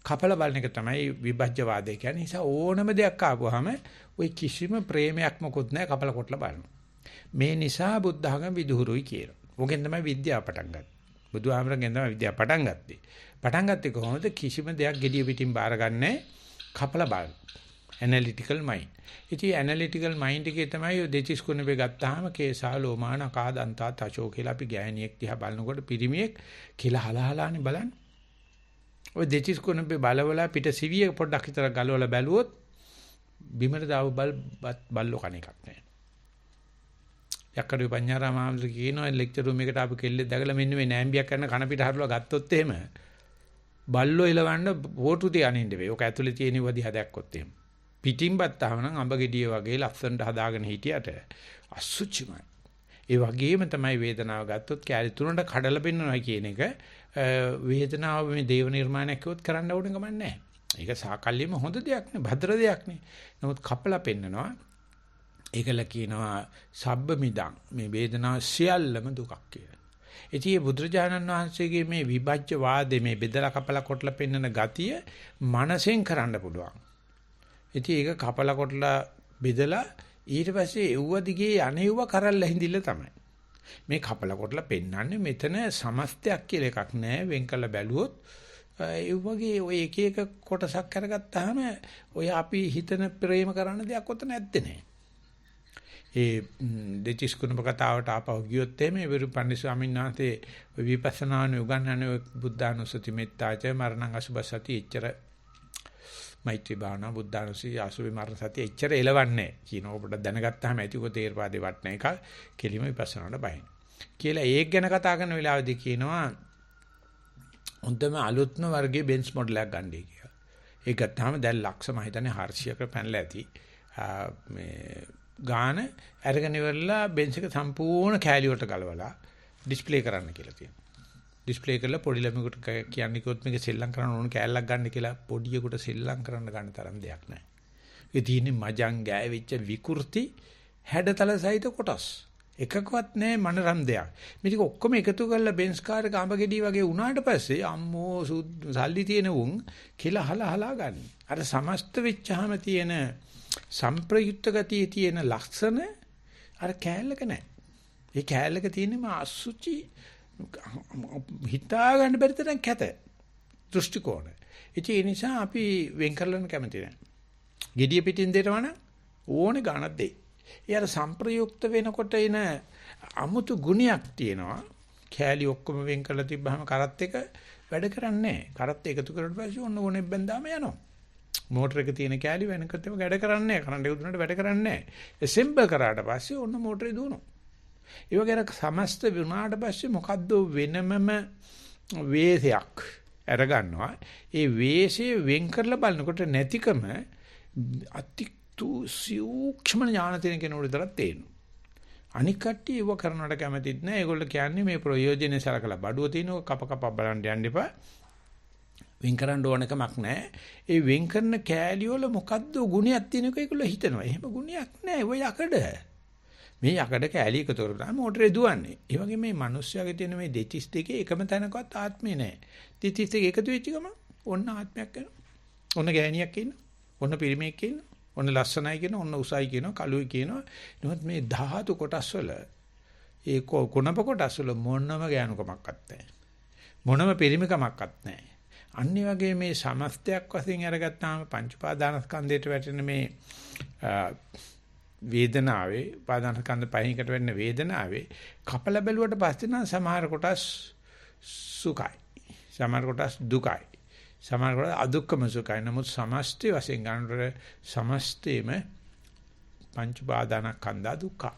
කපලා බලන එක තමයි විභජ්‍යවාදය කියන්නේ. නිසා ඕනම දෙයක් ආපුවාම ওই කිසිම ප්‍රේමයක් මොකුත් නැහැ කපලා කොටලා බලනවා. මේ නිසා බුද්ධ ධර්ම විදුහුරුයි කියනවා. ඕකෙන් තමයි විද්‍යාව පටන් ගත්තේ. බුදුහාමරගෙන් තමයි විද්‍යාව පටන් ගත්තේ. පටන් ගත්තේ කොහොමද? කිසිම දෙයක් gediya පිටින් බාරගන්නේ කපලා බලන. Analytical mind. ඉතින් ඇනලිටිකල් මයින්ඩ් එකේ තමයි ඔය දෙතිස් කුණපේ ගත්තාම කේසා ලෝමාන කාදන්තා තචෝ කියලා අපි ගෑණියෙක් දිහා බලනකොට පිරිමියෙක් කියලා හලහලානේ බලන්නේ. ඔය දෙතිස් කුණපේ බලවලා පිට සිවිය පොඩ්ඩක් විතර ගලවලා බැලුවොත් බිමට දාව බල්ලෝ කණ එකක් නෑ. යක්කඩේ පඤ්ඤාරාම ආමතුරු කියනවා ලෙක්චර් රූම් එකට ආපු කෙල්ලෙක් දැකලා මෙන්න මේ නෑම්බියක් කරන කන පිට හරවලා ගත්තොත් එහෙම බල්ලෝ ඉලවන්න පොටු තියානින්න වෙයි. ඔක ඇතුලේ තියෙන වදිහ දැක්කොත් එහෙම. පිටින් බත්තාම නම් අඹ ගෙඩිය වගේ ලස්සනට හදාගෙන හිටියට අසුචිමයි. ඒ වගේම තමයි වේදනාව ගත්තොත් කැලේ තුනට කඩලා පෙන්නනවා කියන එක වේදනාව මේ දේව නිර්මාණයක් කිව්වොත් කරන්න ඕන ගමන් නැහැ. ඒක සාකල්යෙම හොඳ දෙයක් නේ, භද්‍ර දෙයක් නේ. නමුත් කපලා පෙන්නනවා. ඒකල කියනවා සබ්බ මිදං මේ වේදනාව සියල්ලම දුකක් කියලා. ඉතින් මේ බුදුරජාණන් වහන්සේගේ මේ විභජ්‍ය වාදේ මේ බෙදලා කපලා කොටලා පෙන්නන ගතිය මනසෙන් කරන්න පුළුවන්. ඉතින් ඒක කපලා කොටලා බෙදලා ඊට පස්සේ එව්ව දිගේ අනෙව්ව කරල්ලා හිඳිල්ල තමයි. මේ කපලා කොටලා පෙන්නන්නේ මෙතන සමස්තයක් කියලා එකක් නෑ. වෙන් කළ බැලුවොත් ඒ වගේ ඔය එක එක කොටසක් කරගත්තාම ඔය අපි හිතන ප්‍රේම කරන දෙයක් ඔතන නැත්තේ නෑ. ඒ දෙචිස් කුණප කතාවට ආපහු ගියොත් එමේ විරුපන්දි ස්වාමීන් වහන්සේ විපස්සනාන උගන්වන්නේ බුද්ධානුස්සති මෙත්තාච මරණං අසුබසති එච්චර මෛත්‍රී භාවනා බුද්ධානුස්සති අසුබේ මරණ සතිය එච්චර එලවන්නේ කියන ඔබට දැනගත්තාම ඇති ඔක තේරපාදේ වටන එක කෙලිම විපස්සනාවට බහින කියලා ඒක ගැන කතා කරන වෙලාවදී කියනවා හොඳම අලුත්ම වර්ගයේ බෙන්ස් මොඩල් එකක් ගන්නයි කියලා. ඒක ගත්තාම දැන් ලක්ෂ මම හිතන්නේ 400ක පැනලා ඇති මේ ගාන අරගෙන ඉවරලා බෙන්ස් එක සම්පූර්ණ කැලියට ගලවලා ඩිස්ප්ලේ කරන්න කියලා තියෙනවා. ඩිස්ප්ලේ කරලා පොඩි ළමයෙකුට කියන්නේ කිව්වොත් මේක සෙල්ලම් කරන්න ඕන කැලලක් ගන්න කියලා පොඩියෙකුට සෙල්ලම් කරන්න ගන්න තරම් දෙයක් නැහැ. ඒ තියෙන්නේ මජං ගෑවිච්ච විකෘති හැඩතල සහිත කොටස්. එකකවත් නැහැ මනරම් දෙයක්. මේක ඔක්කොම එකතු කරලා බෙන්ස් කාර් එක අඹ ගෙඩි වගේ වුණාට පස්සේ අම්මෝ සල්ලි තියෙන උන් කියලා හලා ගන්න. අර සමස්ත වෙච්චාම තියෙන සම්ප්‍රයුක්ත ගතියේ තියෙන ලක්ෂණ අර කෑල්ලක නැහැ. ඒ කෑල්ලක තියෙන්නේ මා අසුචි හිතා ගන්න බැරි තරම් කැත දෘෂ්ටි කෝණ. ඒ නිසා අපි වෙන් කරලන්න කැමති නැහැ. gediya pitin දෙනවනම් ඕනේ ගානක් දෙයි. ඒ අර සම්ප්‍රයුක්ත වෙනකොට එන අමුතු ගුණයක් තියෙනවා. කෑලි ඔක්කොම වෙන් කරලා තිබ්බහම කරත් එක වැඩ කරන්නේ නැහැ. කරත් එකතු කරලා පස්සේ ඔන්න ගොනේ බැඳාම යනවා. මෝටර එක තියෙන කෑලි වෙනකත් ඒක වැඩ කරන්නේ නැහැ. කරන්ට් එක දුන්නාට වැඩ කරන්නේ නැහැ. එසෙම්බල් කරාට පස්සේ ඔන්න මෝටරේ දුවනවා. ඒ වගේ අර සමස්ත වුණාට පස්සේ මොකද්ද වෙනමම වේශයක් අරගන්නවා. ඒ වේශය වෙන් කරලා බලනකොට නැතිකම අතිතු සූක්ෂම ඥාන තියෙන කෙනෙකුට විතරක් තේරෙනවා. අනික් කට්ටිය ඒව කරනවට කැමතිත් නැහැ. ඒගොල්ලෝ කියන්නේ මේ ප්‍රයෝජනේ සලකලා බඩුව තියෙනව කප කප බලන්න යන්න එපා. වෙන් කරන්න ඕනකමක් නැහැ. ඒ වෙන් කරන කෑලි වල මොකද්ද ගුණයක් තියෙනක ඒගොල්ලෝ හිතනවා. එහෙම ගුණයක් නැහැ. ඔය යකඩ. මේ යකඩ කෑලි එකතු කරලා මෝටරේ දුවන්නේ. ඒ වගේ මේ මිනිස්යාගේ තියෙන මේ දෙතිස් දෙකේ එකම තැනකවත් ආත්මේ නැහැ. දෙතිස් දෙක එකතු වෙච්ච ගමන් ඔන්න ආත්මයක් වෙනවා. ඔන්න ගෑණියක් ඉන්නවා. ඔන්න පිරිමියෙක් ඉන්නවා. ඔන්න ලස්සනයි කියනවා. ඔන්න උසයි කියනවා. කළුයි කියනවා. නමුත් මේ ධාතු කොටස් වල ඒ කොනප කොටස් වල මොනම ගෑනුකමක්වත් නැහැ. මොනම පිරිමිකමක්වත් නැහැ. අනිත් වගේ මේ සමස්තයක් වශයෙන් අරගත්තාම පංච උපාදානස්කන්ධයට වැටෙන මේ වේදනාවේ උපාදානස්කන්ධ පහින්කට වෙන්න වේදනාවේ කපල බැලුවට පස්සේ නම් සමහර කොටස් සුඛයි. සමහර කොටස් දුකයි. සමහර කොටස් අදුක්කම සුඛයි. නමුත් සමස්තය වශයෙන් ගන්නකොට සමස්තේම පංච උපාදානස්කන්ධ දුක්ඛ.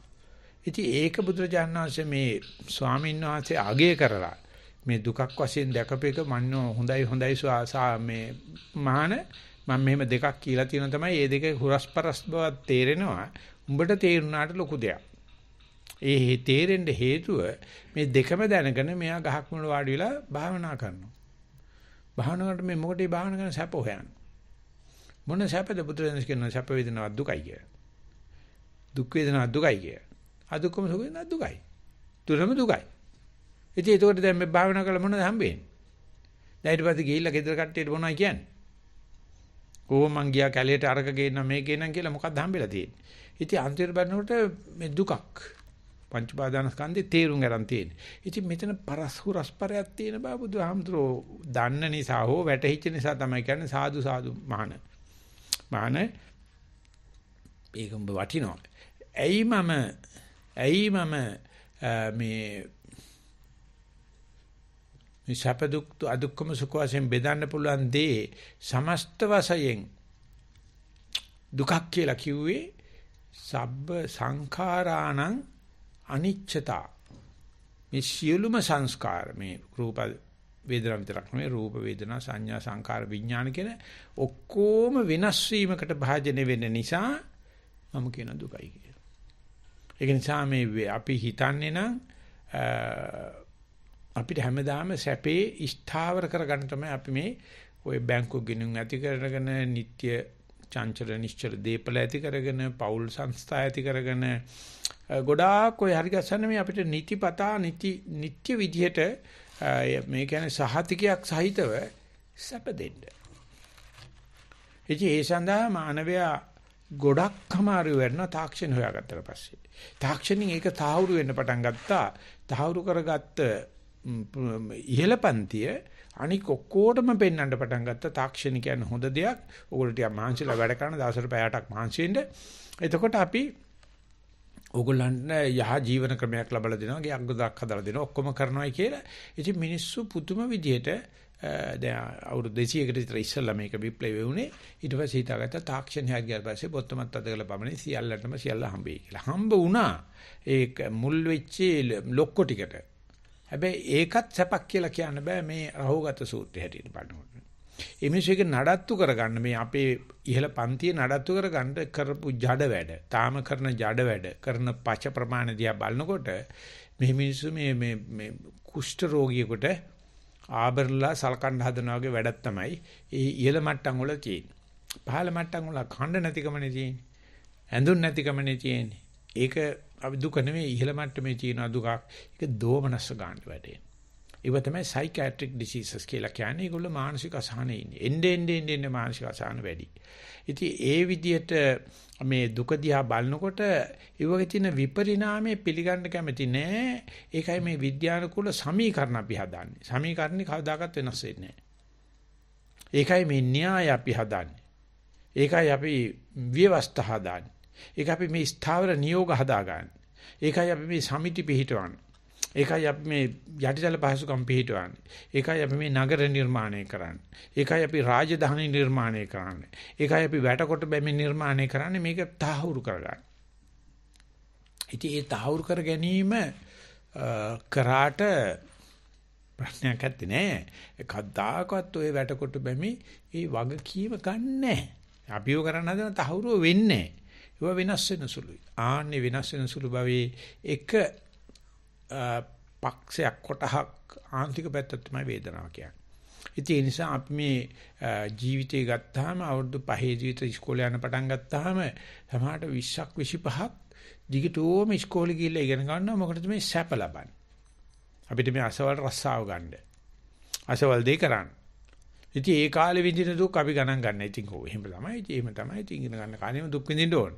ඉතින් ඒක බුදුරජාණන් වහන්සේ මේ ස්වාමීන් වහන්සේ අගය කරලා මේ දුකක් වශයෙන් දැකපේක මන්නෝ හොඳයි මේ මහාන මම මෙහෙම දෙකක් කියලා තියෙනවා තමයි මේ දෙකේ හුරස්පරස් බව තේරෙනවා උඹට තේරුණාට ලොකු දෙයක්. ඒ තේරෙන්න හේතුව මේ දෙකම දැනගෙන මෙයා ගහක් මුල වාඩි වෙලා භාවනා කරනවා. භාවනාවට මේ මොකටද භාවනා කරන සැප හොයන්නේ. මොන සැපද බුදුරජාණන් කියන සැප වේදනාවක් දුකයි කිය. දුක් වේදනාවක් දුකයි කිය. අදුක්කම සුඛ වේදනාවක් දුකයි. තුනම දුකයි. ඉතින් ඒකට දැන් මේ භාවනා කළා මොනවද හම්බෙන්නේ? දැන් ඊට පස්සේ ගිහිල්ලා ගෙදර කට්ටියට මොනවයි කියන්නේ? කොහොම මං ගියා කැලේට අරක ගේන්න මේ ගේනන් කියලා මොකක්ද හම්බෙලා තියෙන්නේ? ඉතින් අන්තිමට බලනකොට මේ දුකක් පංච පාදානස්කන්ධේ තේරුම් ගන්න තියෙන්නේ. ඉතින් මෙතන පරස්පරයක් තියෙන බව බුදුහාමුදුරෝ දන්න නිසා හෝ වැටහිච්ච නිසා තමයි කියන්නේ සාදු සාදු මහාන. මහාන ඒකම වටිනවා. ඇයි මම මේ සැප දුක් අදුක්කම සුඛ වශයෙන් බෙදන්න පුළුවන් දේ සමස්ත වශයෙන් දුකක් කියලා කිව්වේ සබ්බ සංඛාරාණං අනිච්චතා. මේ සියලුම සංස්කාර මේ රූප වේදනා විතරක් නෙවෙයි රූප වේදනා සංඥා සංකාර විඥාන කියන ඔක්කොම වෙනස් වීමකට භාජනය වෙන්න නිසා මම කියන දුකයි කියලා. ඒක නිසා මේ අපි හිතන්නේ නම් අපිට හැමදාම සැපේ ස්ථාවර කරගන්න තමයි අපි මේ ওই බැංකු ගිණුම් ඇති කරගෙන නිත්‍ය චංචල නිශ්චල දීපල ඇති කරගෙන පෞල් සංස්ථා ඇති කරගෙන ගොඩාක් ඔය හරි ගස්සන්නේ මේ අපිට නිතිපතා නිත්‍ය විදිහට මේ කියන්නේ සහතිකයක් සහිතව සැප දෙන්න. ඒ සඳහා මානවයා ගොඩක් අමාරු වෙනවා තාක්ෂණ හොයාගත්තට පස්සේ. තාක්ෂණින් ඒක තාහුරු වෙන්න පටන් ගත්තා. තාහුරු කරගත්ත ඉහළ පන්තිය අනික ඔක්කොටම පෙන්වන්න පටන් ගත්තා. තාක්ෂණ කියන්නේ හොඳ දෙයක්. ඕගොල්ලෝ ටික මහන්සිලා වැඩ කරන දවසට පැය 8ක් මහන්සි වෙන්න. එතකොට අපි ඕගොල්ලන්ට යහ ජීවන ක්‍රමයක් ලබා දෙනවා. ගේ අග්ගදක් හදලා දෙනවා. ඔක්කොම කරනවායි කියලා. ඉතින් මිනිස්සු පුදුම විදියට දැන් අවුරුදු 200කට විතර ඉස්සෙල්ලා මේක විප්ලවය වුණේ. ඊට පස්සේ හිතාගත්තා තාක්ෂණය ගියාට පස්සේ බොත්තමත් අදගල පමණයි සියල්ලටම සියල්ල හම්බෙයි කියලා. හම්බ වුණා. ඒක මුල් වෙච්ච ලොක්කො ටිකට. හැබැයි ඒකත් සැපක් කියලා කියන්න බෑ මේ රහෝගත සූත්‍රය හැටියට බලනකොට. මේ මිනිස්සු එක නඩත්තු කරගන්න මේ අපේ ඉහළ පන්තියේ නඩත්තු කරගන්න කරපු ජඩ වැඩ, තාම කරන ජඩ වැඩ, කරන පච ප්‍රමාණ දිහා බලනකොට මේ මිනිස්සු මේ කුෂ්ඨ රෝගියෙකුට ආබරලා සලකන්න හදනවා වගේ වැඩක් තමයි ඒ ඉහළ මට්ටම් වල තියෙන්නේ. පහළ මට්ටම් වල ඛණ්ඩ නැතිකමනේ තියෙන්නේ. ඇඳුන් නැතිකමනේ තියෙන්නේ. ඒක දුක නෙමෙයි ඉහළ මට්ටමේ තියෙන දුකක්. ඒක දෝමනස්ස ගන්න වැඩේ. ඒව තමයි psychiatric diseases කියලා කියන්නේ. ඒගොල්ලෝ මානසික අසහනෙ ඉන්නේ. එන්නේ මානසික අසහන වැඩි. ඉතින් ඒ විදිහට මේ දුක දිහා බලනකොට ඒ වගේ තියෙන විපරිණාමයේ පිළිගන්න කැමති නෑ. ඒකයි මේ විද්‍යානුකූල සමීකරණ අපි හදන්නේ. සමීකරණ කවදාකවත් වෙනස් වෙන්නේ නෑ. ඒකයි මේ න්‍යාය අපි හදන්නේ. ඒකයි අපි ව්‍යවස්ථා හදන්නේ. ඒක අපි මේ ස්ථාවර නියෝග හදාගන්නේ. ඒකයි අපි මේ සමිති පිහිටවන්නේ. ඒකයි අපි මේ යටිතල පහසුකම් පිහිටවන්නේ. ඒකයි අපි මේ නගර නිර්මාණය කරන්නේ. ඒකයි අපි රාජධානි නිර්මාණය කරන්නේ. ඒකයි අපි වැටකොට බැමි නිර්මාණය කරන්නේ. මේක තහවුරු කරගන්න. ඉතින් ඒ තහවුරු කර ගැනීම කරාට ප්‍රශ්නයක් නැත්තේ නෑ. කද්දාකවත් ඔය වැටකොට බැමි ඒ වගකීම ගන්නෑ. අපිව කරන්න හදන තහවුරුව වෙන්නේ නෑ. ඒවා වෙනස් වෙන සුළුයි. ආන්නේ වෙනස් වෙන සුළු භවයේ එක පක්ෂයක් කොටහක් ආන්තික පැත්ත තමයි වේදනාව කියන්නේ. ඉතින් ඒ නිසා අපි මේ ජීවිතය ගත්තාම අවුරුදු 5 ජීවිත ඉස්කෝලේ යන පටන් ගත්තාම සමහරට 20ක් 25ක් දිගටම ඉස්කෝලේ ගිහිල්ලා ඉගෙන ගන්නවා. මොකටද මේ සැප ලබන්නේ? අපිට මේ අසවල් රස්සාව ගන්න. අසවල් දෙය කරන්න. ඉතින් ඒ කාලේ විඳින දුක් අපි ගණන් ගන්න. ඉතින් කොහොම එහෙම තමයි. ඉතින් එහෙම තමයි. ඉතින් ඉගෙන ගන්න කාලෙම දුක් විඳින්න ඕන.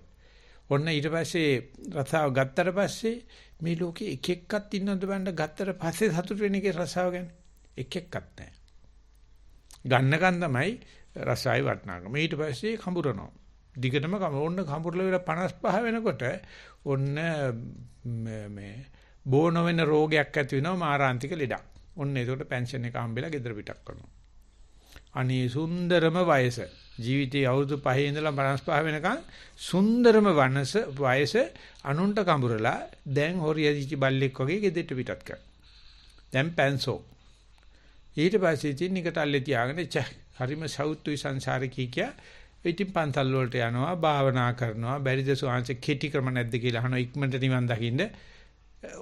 ඔන්න ඊට පස්සේ රස්සාව ගත්තට පස්සේ මේ ලෝකේ එක එක්කත් ඉන්නවද බලන්න ගත්තට පස්සේ සතුට වෙන එකේ රස්සාව ගැන එක එක්කත් නැහැ. ගන්නකන් තමයි රසායි වටනාකම. ඊට පස්සේ කඹරනවා. දිගටම ඔන්න කඹරල විතර 55 වෙනකොට ඔන්න මේ බෝන වෙන රෝගයක් ඇති වෙනවා මාරාන්තික ලෙඩක්. ඔන්න ඒකට පෙන්ෂන් එක හම්බෙලා ගෙදර පිටක් කරනවා. අනේ සුන්දරම වයස ජීවිතයේ අවුරුදු 5 ඉඳලා 55 වෙනකන් සුන්දරම වයස අනුන්ට කඹරලා දැන් හොරියදිච්ච බල්ලෙක් වගේ ගෙදරට පිටත් කරනවා. දැන් පැන්සෝ. ඊට පස්සේ ඉතින් නිකට අල්ලේ තියාගෙන හරිම සෞතුයි සංසාරිකී කිය ඉතින් පන්සල් වලට යනවා භාවනා කරනවා බැරිද සෝංශ කෙටි ක්‍රම නැද්ද කියලා අහනවා ඉක්මනට නිවන් දකින්න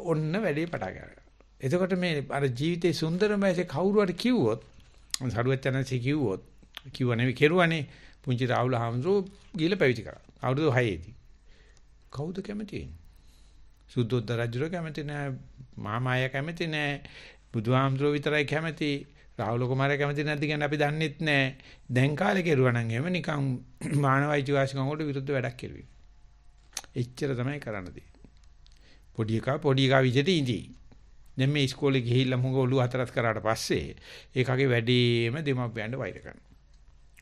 ඔන්න වැඩේ පටන් ගන්නවා. එතකොට මේ අර ජීවිතේ සුන්දරම වයසේ කවුරු හරි කිව්වොත් සරුවචනන්සේ කිව්වොත් කිව්ව නෙවෙයි කෙරුවානේ පුංචි රාහුල හාමුදුරුවෝ ගිහලා පැවිදි කරා. අවුරුදු 6 දී. කවුද කැමති වෙන්නේ? සුද්ධෝදන රජුර කැමති නෑ, මාමාය කැමති නෑ, බුදුහාමුදුරුවෝ විතරයි කැමති. රාහුල කුමාරයා කැමති නැද්ද කියන්නේ අපි දන්නෙත් නෑ. දැන් කාලේ කෙරුවා නම් එහෙම නිකන් මානවයිච වාසිකම් වලට විරුද්ධ වැඩක් කෙරුවේ. එච්චර තමයි කරන්න තියෙන්නේ. පොඩි එකා විදිහට ඉඳී. දැන් මේ ඉස්කෝලේ ගිහිල්ලා මොකද ඔළුව හතරක් කරාට පස්සේ ඒකගේ වැඩිම දෙමව්පියන්ට වෛර කරනවා.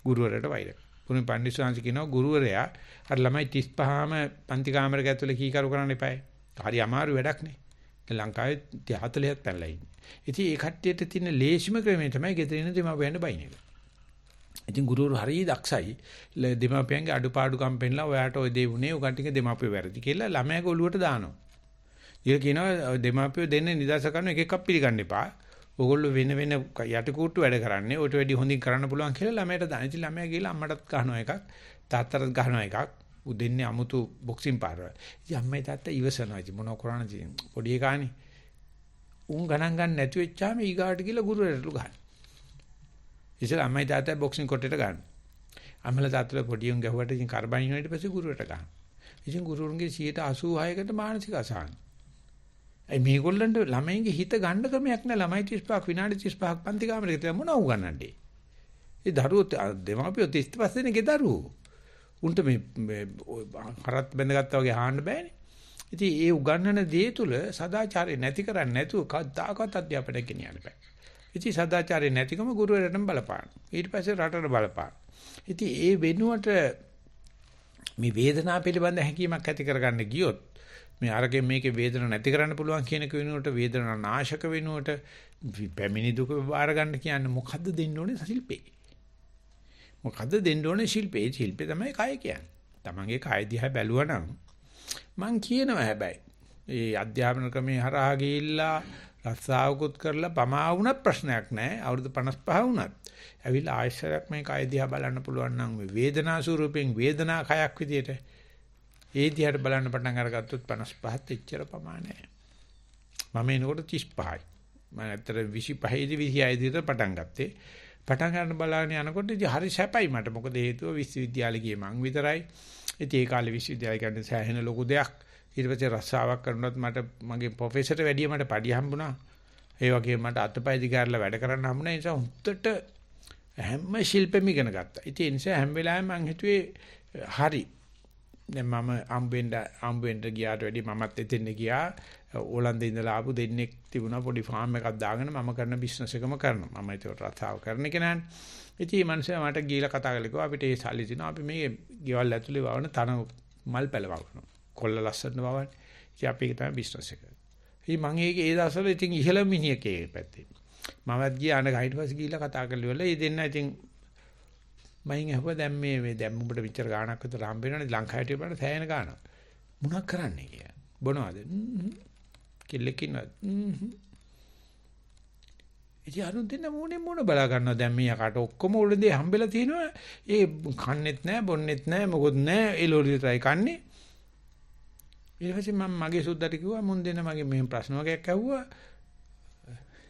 ගුරුවරයාට වෛර කරනවා. පුරුම පඬිස්සාංශ කියනවා ගුරුවරයා අර ළමයි 35ම පන්ති කාමරයක ඇතුලේ කීකරු කරන්න එපායි. හරි අමාරු වැඩක් නේ. ලංකාවේ 40ක් පැනලා ඉන්නේ. ඉතින් ඒ කට්ටියට තියෙන ලේසිම ක්‍රමය තමයි ගෙදර ඉන්න දෙමව්පියන්ට බයින් එක. ඉතින් ගුරුවරු හරිය දක්ෂයි. දෙමව්පියන්ගේ අඩුපාඩුකම් පෙන්නලා ඔයාට ඔය දේ වුණේ ඔය කට්ටියගේ දෙමව්පිය වැරදි කියලා ළමයාගේ ඔළුවට දානවා. ඊට කියනවා දෙමාපියෝ දෙන්නේ නිදර්ශ කරන එක එකක් පිළිගන්න එපා. ඕගොල්ලෝ වෙන යටිකූට්ටු වැඩ කරන්නේ. ඔයට වැඩි හොඳින් කරන්න පුළුවන් කියලා ළමයට දාන. ඉතින් ළමයා ගිහලා අම්මටත් ගහනවා එකක්, තාත්තටත් ගහනවා එකක්, දෙන්නේ අමුතු බොක්සින් පාරවල්. ඉතින් අම්මයි තාත්තා ඉවසනවා. ඉතින් මොනව කරන්නද පොඩි එකානේ. උන් ගණන් ගන්න නැති වෙච්චාම ඊගාට ගිහලා ගුරුවරයාට ගහන. ඉතින් අම්මයි තාත්තයි බොක්සින් කොටේට ගන්න. අම්මලා තාත්තලා පොඩි උන් ගැහුවට ඉතින් කරබන් ඊට පස්සේ ගුරුවරට ගන්න. ඉතින් ගුරුවරුන්ගේ 86%කට මානසික අසහන. ඒ මේගොල්ලන්ට ළමයින්ගේ හිත ගන්න ක්‍රමයක් නෑ. ළමයි 35ක් විනාඩි 35ක් පන්ති කාමරයක තියලා මොනව උගන්නන්නේ? ඒ දරුවෝ දෙමාපියෝ 35 දෙනෙක්ගේ දරුවෝ. උන්ට මේ හරත් බැඳගත්තා වගේ ආන්න බෑනේ. ඉතින් ඒ උගන්නන දේ තුල සදාචාරය නැති කරන්නේ නැතුව කවදාකවත් අධ්‍යාපනය ගෙනියන්න බෑ. ඉතින් සදාචාරය නැතිකම ගුරුවරයන්ටම බලපාන. ඊට පස්සේ රටට බලපාන. ඉතින් ඒ වෙනුවට මේ වේදනාව පිළිබඳ හැඟීමක් ඇති කරගන්න ගියොත් මේ අරගෙන මේකේ වේදනාව නැති කරන්න පුළුවන් කියන එක වෙනුවට වේදනාව නාශක වෙනුවට පැමිණි දුක බාර ගන්න කියන්නේ මොකද්ද දෙන්න ඕනේ ශිල්පේ. මොකද්ද දෙන්න ඕනේ ශිල්පේ. ශිල්පේ තමයි කය කියන්නේ. තමන්ගේ කය දිහා බැලුවනම් මං කියනවා හැබැයි ඒ අධ්‍යාපන ක්‍රමේ හරහා ගිහිල්ලා රස්සාවකුත් කරලා පමා වුණත් ප්‍රශ්නයක් නැහැ. අවුරුදු 55 වුණත් ඇවිල්ලා ආයශරයක් මේ කය දිහා බලන්න පුළුවන් නම් මේ වේදනා ස්වරූපයෙන් වේදනා කයක් විදියට ඒ දිහාට බලන්න පටන් අරගත්තොත් 55ත් එච්චර ප්‍රමාණයි. මම එනකොට 35යි. මම ඇත්තට 25 දී 26 දී පටන් ගත්තේ. පටන් ගන්න බලාගෙන යනකොට ඉතින් හරි සැපයි මට. මොකද හේතුව විශ්වවිද්‍යාලේ ගියේ මං විතරයි. ඉතින් ඒ කාලේ විශ්වවිද්‍යාලය කියන්නේ සෑහෙන ලොකු දෙයක්. ඊට පස්සේ රස්සාවක් කරනවත් මට මගේ ප්‍රොෆෙසර්ට වැඩිය මට පඩි හම්බුණා. ඒ වගේම මට අතපය දිගාරලා වැඩ කරන්න හම්බුණා. ඒ නිසා හුත්තට හැම ශිල්පෙම ඉගෙන ගත්තා. ඉතින් ඒ නිසා හැම වෙලාවෙම මං හිතුවේ හරි. දැන් මම අම්බෙන්ට ගියාට වැඩිය මමත් එතෙන් ගියා. ඕලන්දේ ඉඳලා ආපු දෙන්නෙක් තිබුණා පොඩි ෆාම් එකක් දාගෙන මම කරන බිස්නස් එකම කරනවා. මම ඒක රස්සාව කරන කෙනානේ. ඉතින් මේ මනුස්සයා මට ගිහලා කතා කරලා කිව්වා අපිට ඒ සල්ලි තියෙනවා. අපි මේ ගෙවල් ඇතුලේ වවන තන මල් පැල වවනවා. කොල්ල ලස්සන වවන්නේ. ඉතින් අපි ඒක තමයි බිස්නස් එක. ඉතින් මම ඒ දවස්වල ඉතින් ඉහළ මිනිහකේ පැත්තේ. මමත් ගියා අඬ ඊට පස්සේ ගිහලා කතා කරලා ඉවරලා ඒ දෙන්න ඉතින් මයින් අහුවා දැන් මේ දැන් උඹට විතර ගාණක් විතර හම්බ වෙනවනේ ලංකාවට බලන්න සෑහෙන ගාණක්. මොනවක් කරන්නේ කියලා. බොනවාද? කෙල්ලකින්වත්. ඉතින් අරුන් දෙන්න මොන බලා ගන්නවා දැන් මේ යකට ඔක්කොම උළුදේ හම්බෙලා තිනවා. ඒ කන්නේත් නැහැ බොන්නෙත් නැහැ මොකොත් නැහැ ඒ ලෝරි විතරයි කන්නේ. ඊට පස්සේ මම මගේ සුද්දාට කිව්වා මුන් දෙන්න මගේ මෙහෙම ප්‍රශ්න වගේක් ඇහුවා.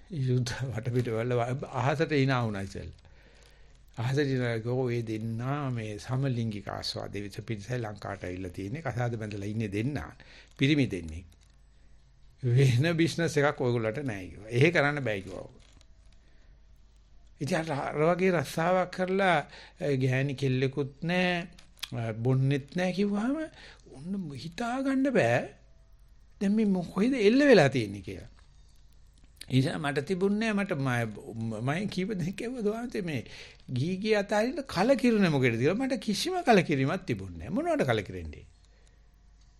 ඒ සුද්දා වටපිට වල අහසට ඉනා වුණා ඉතින්. අහසට ගෝ දෙන්නා මේ සමලිංගික ආස්වාදයේ විතර පිටසයි ලංකාවට ඇවිල්ලා තියෙන්නේ. කසාද බඳලා ඉන්නේ දෙන්නා. පිරිමි දෙන්නේ. වෙන බිස්නස් එකක් ඔයගොල්ලන්ට නැහැ කිව්වා. එහෙ කරන්න බෑ කිව්වා. ඉතින් අර වගේ රස්සාවක් කරලා ගෑණි කෙල්ලෙකුත් නැහැ බොන්නෙත් නැහැ කිව්වහම ඔන්න හිතා ගන්න බෑ. දැන් මේ කොහෙද එල්ල වෙලා තියෙන්නේ කියලා. ඉතින් මට තිබුණේ මට මම කීප දෙනෙක් කිව්වා මේ ගීගී අතරින් කලකිරුනේ මොකේද කියලා මට කිසිම කලකිරීමක් තිබුණේ නැහැ. මොනවට කලකිරෙන්නේ?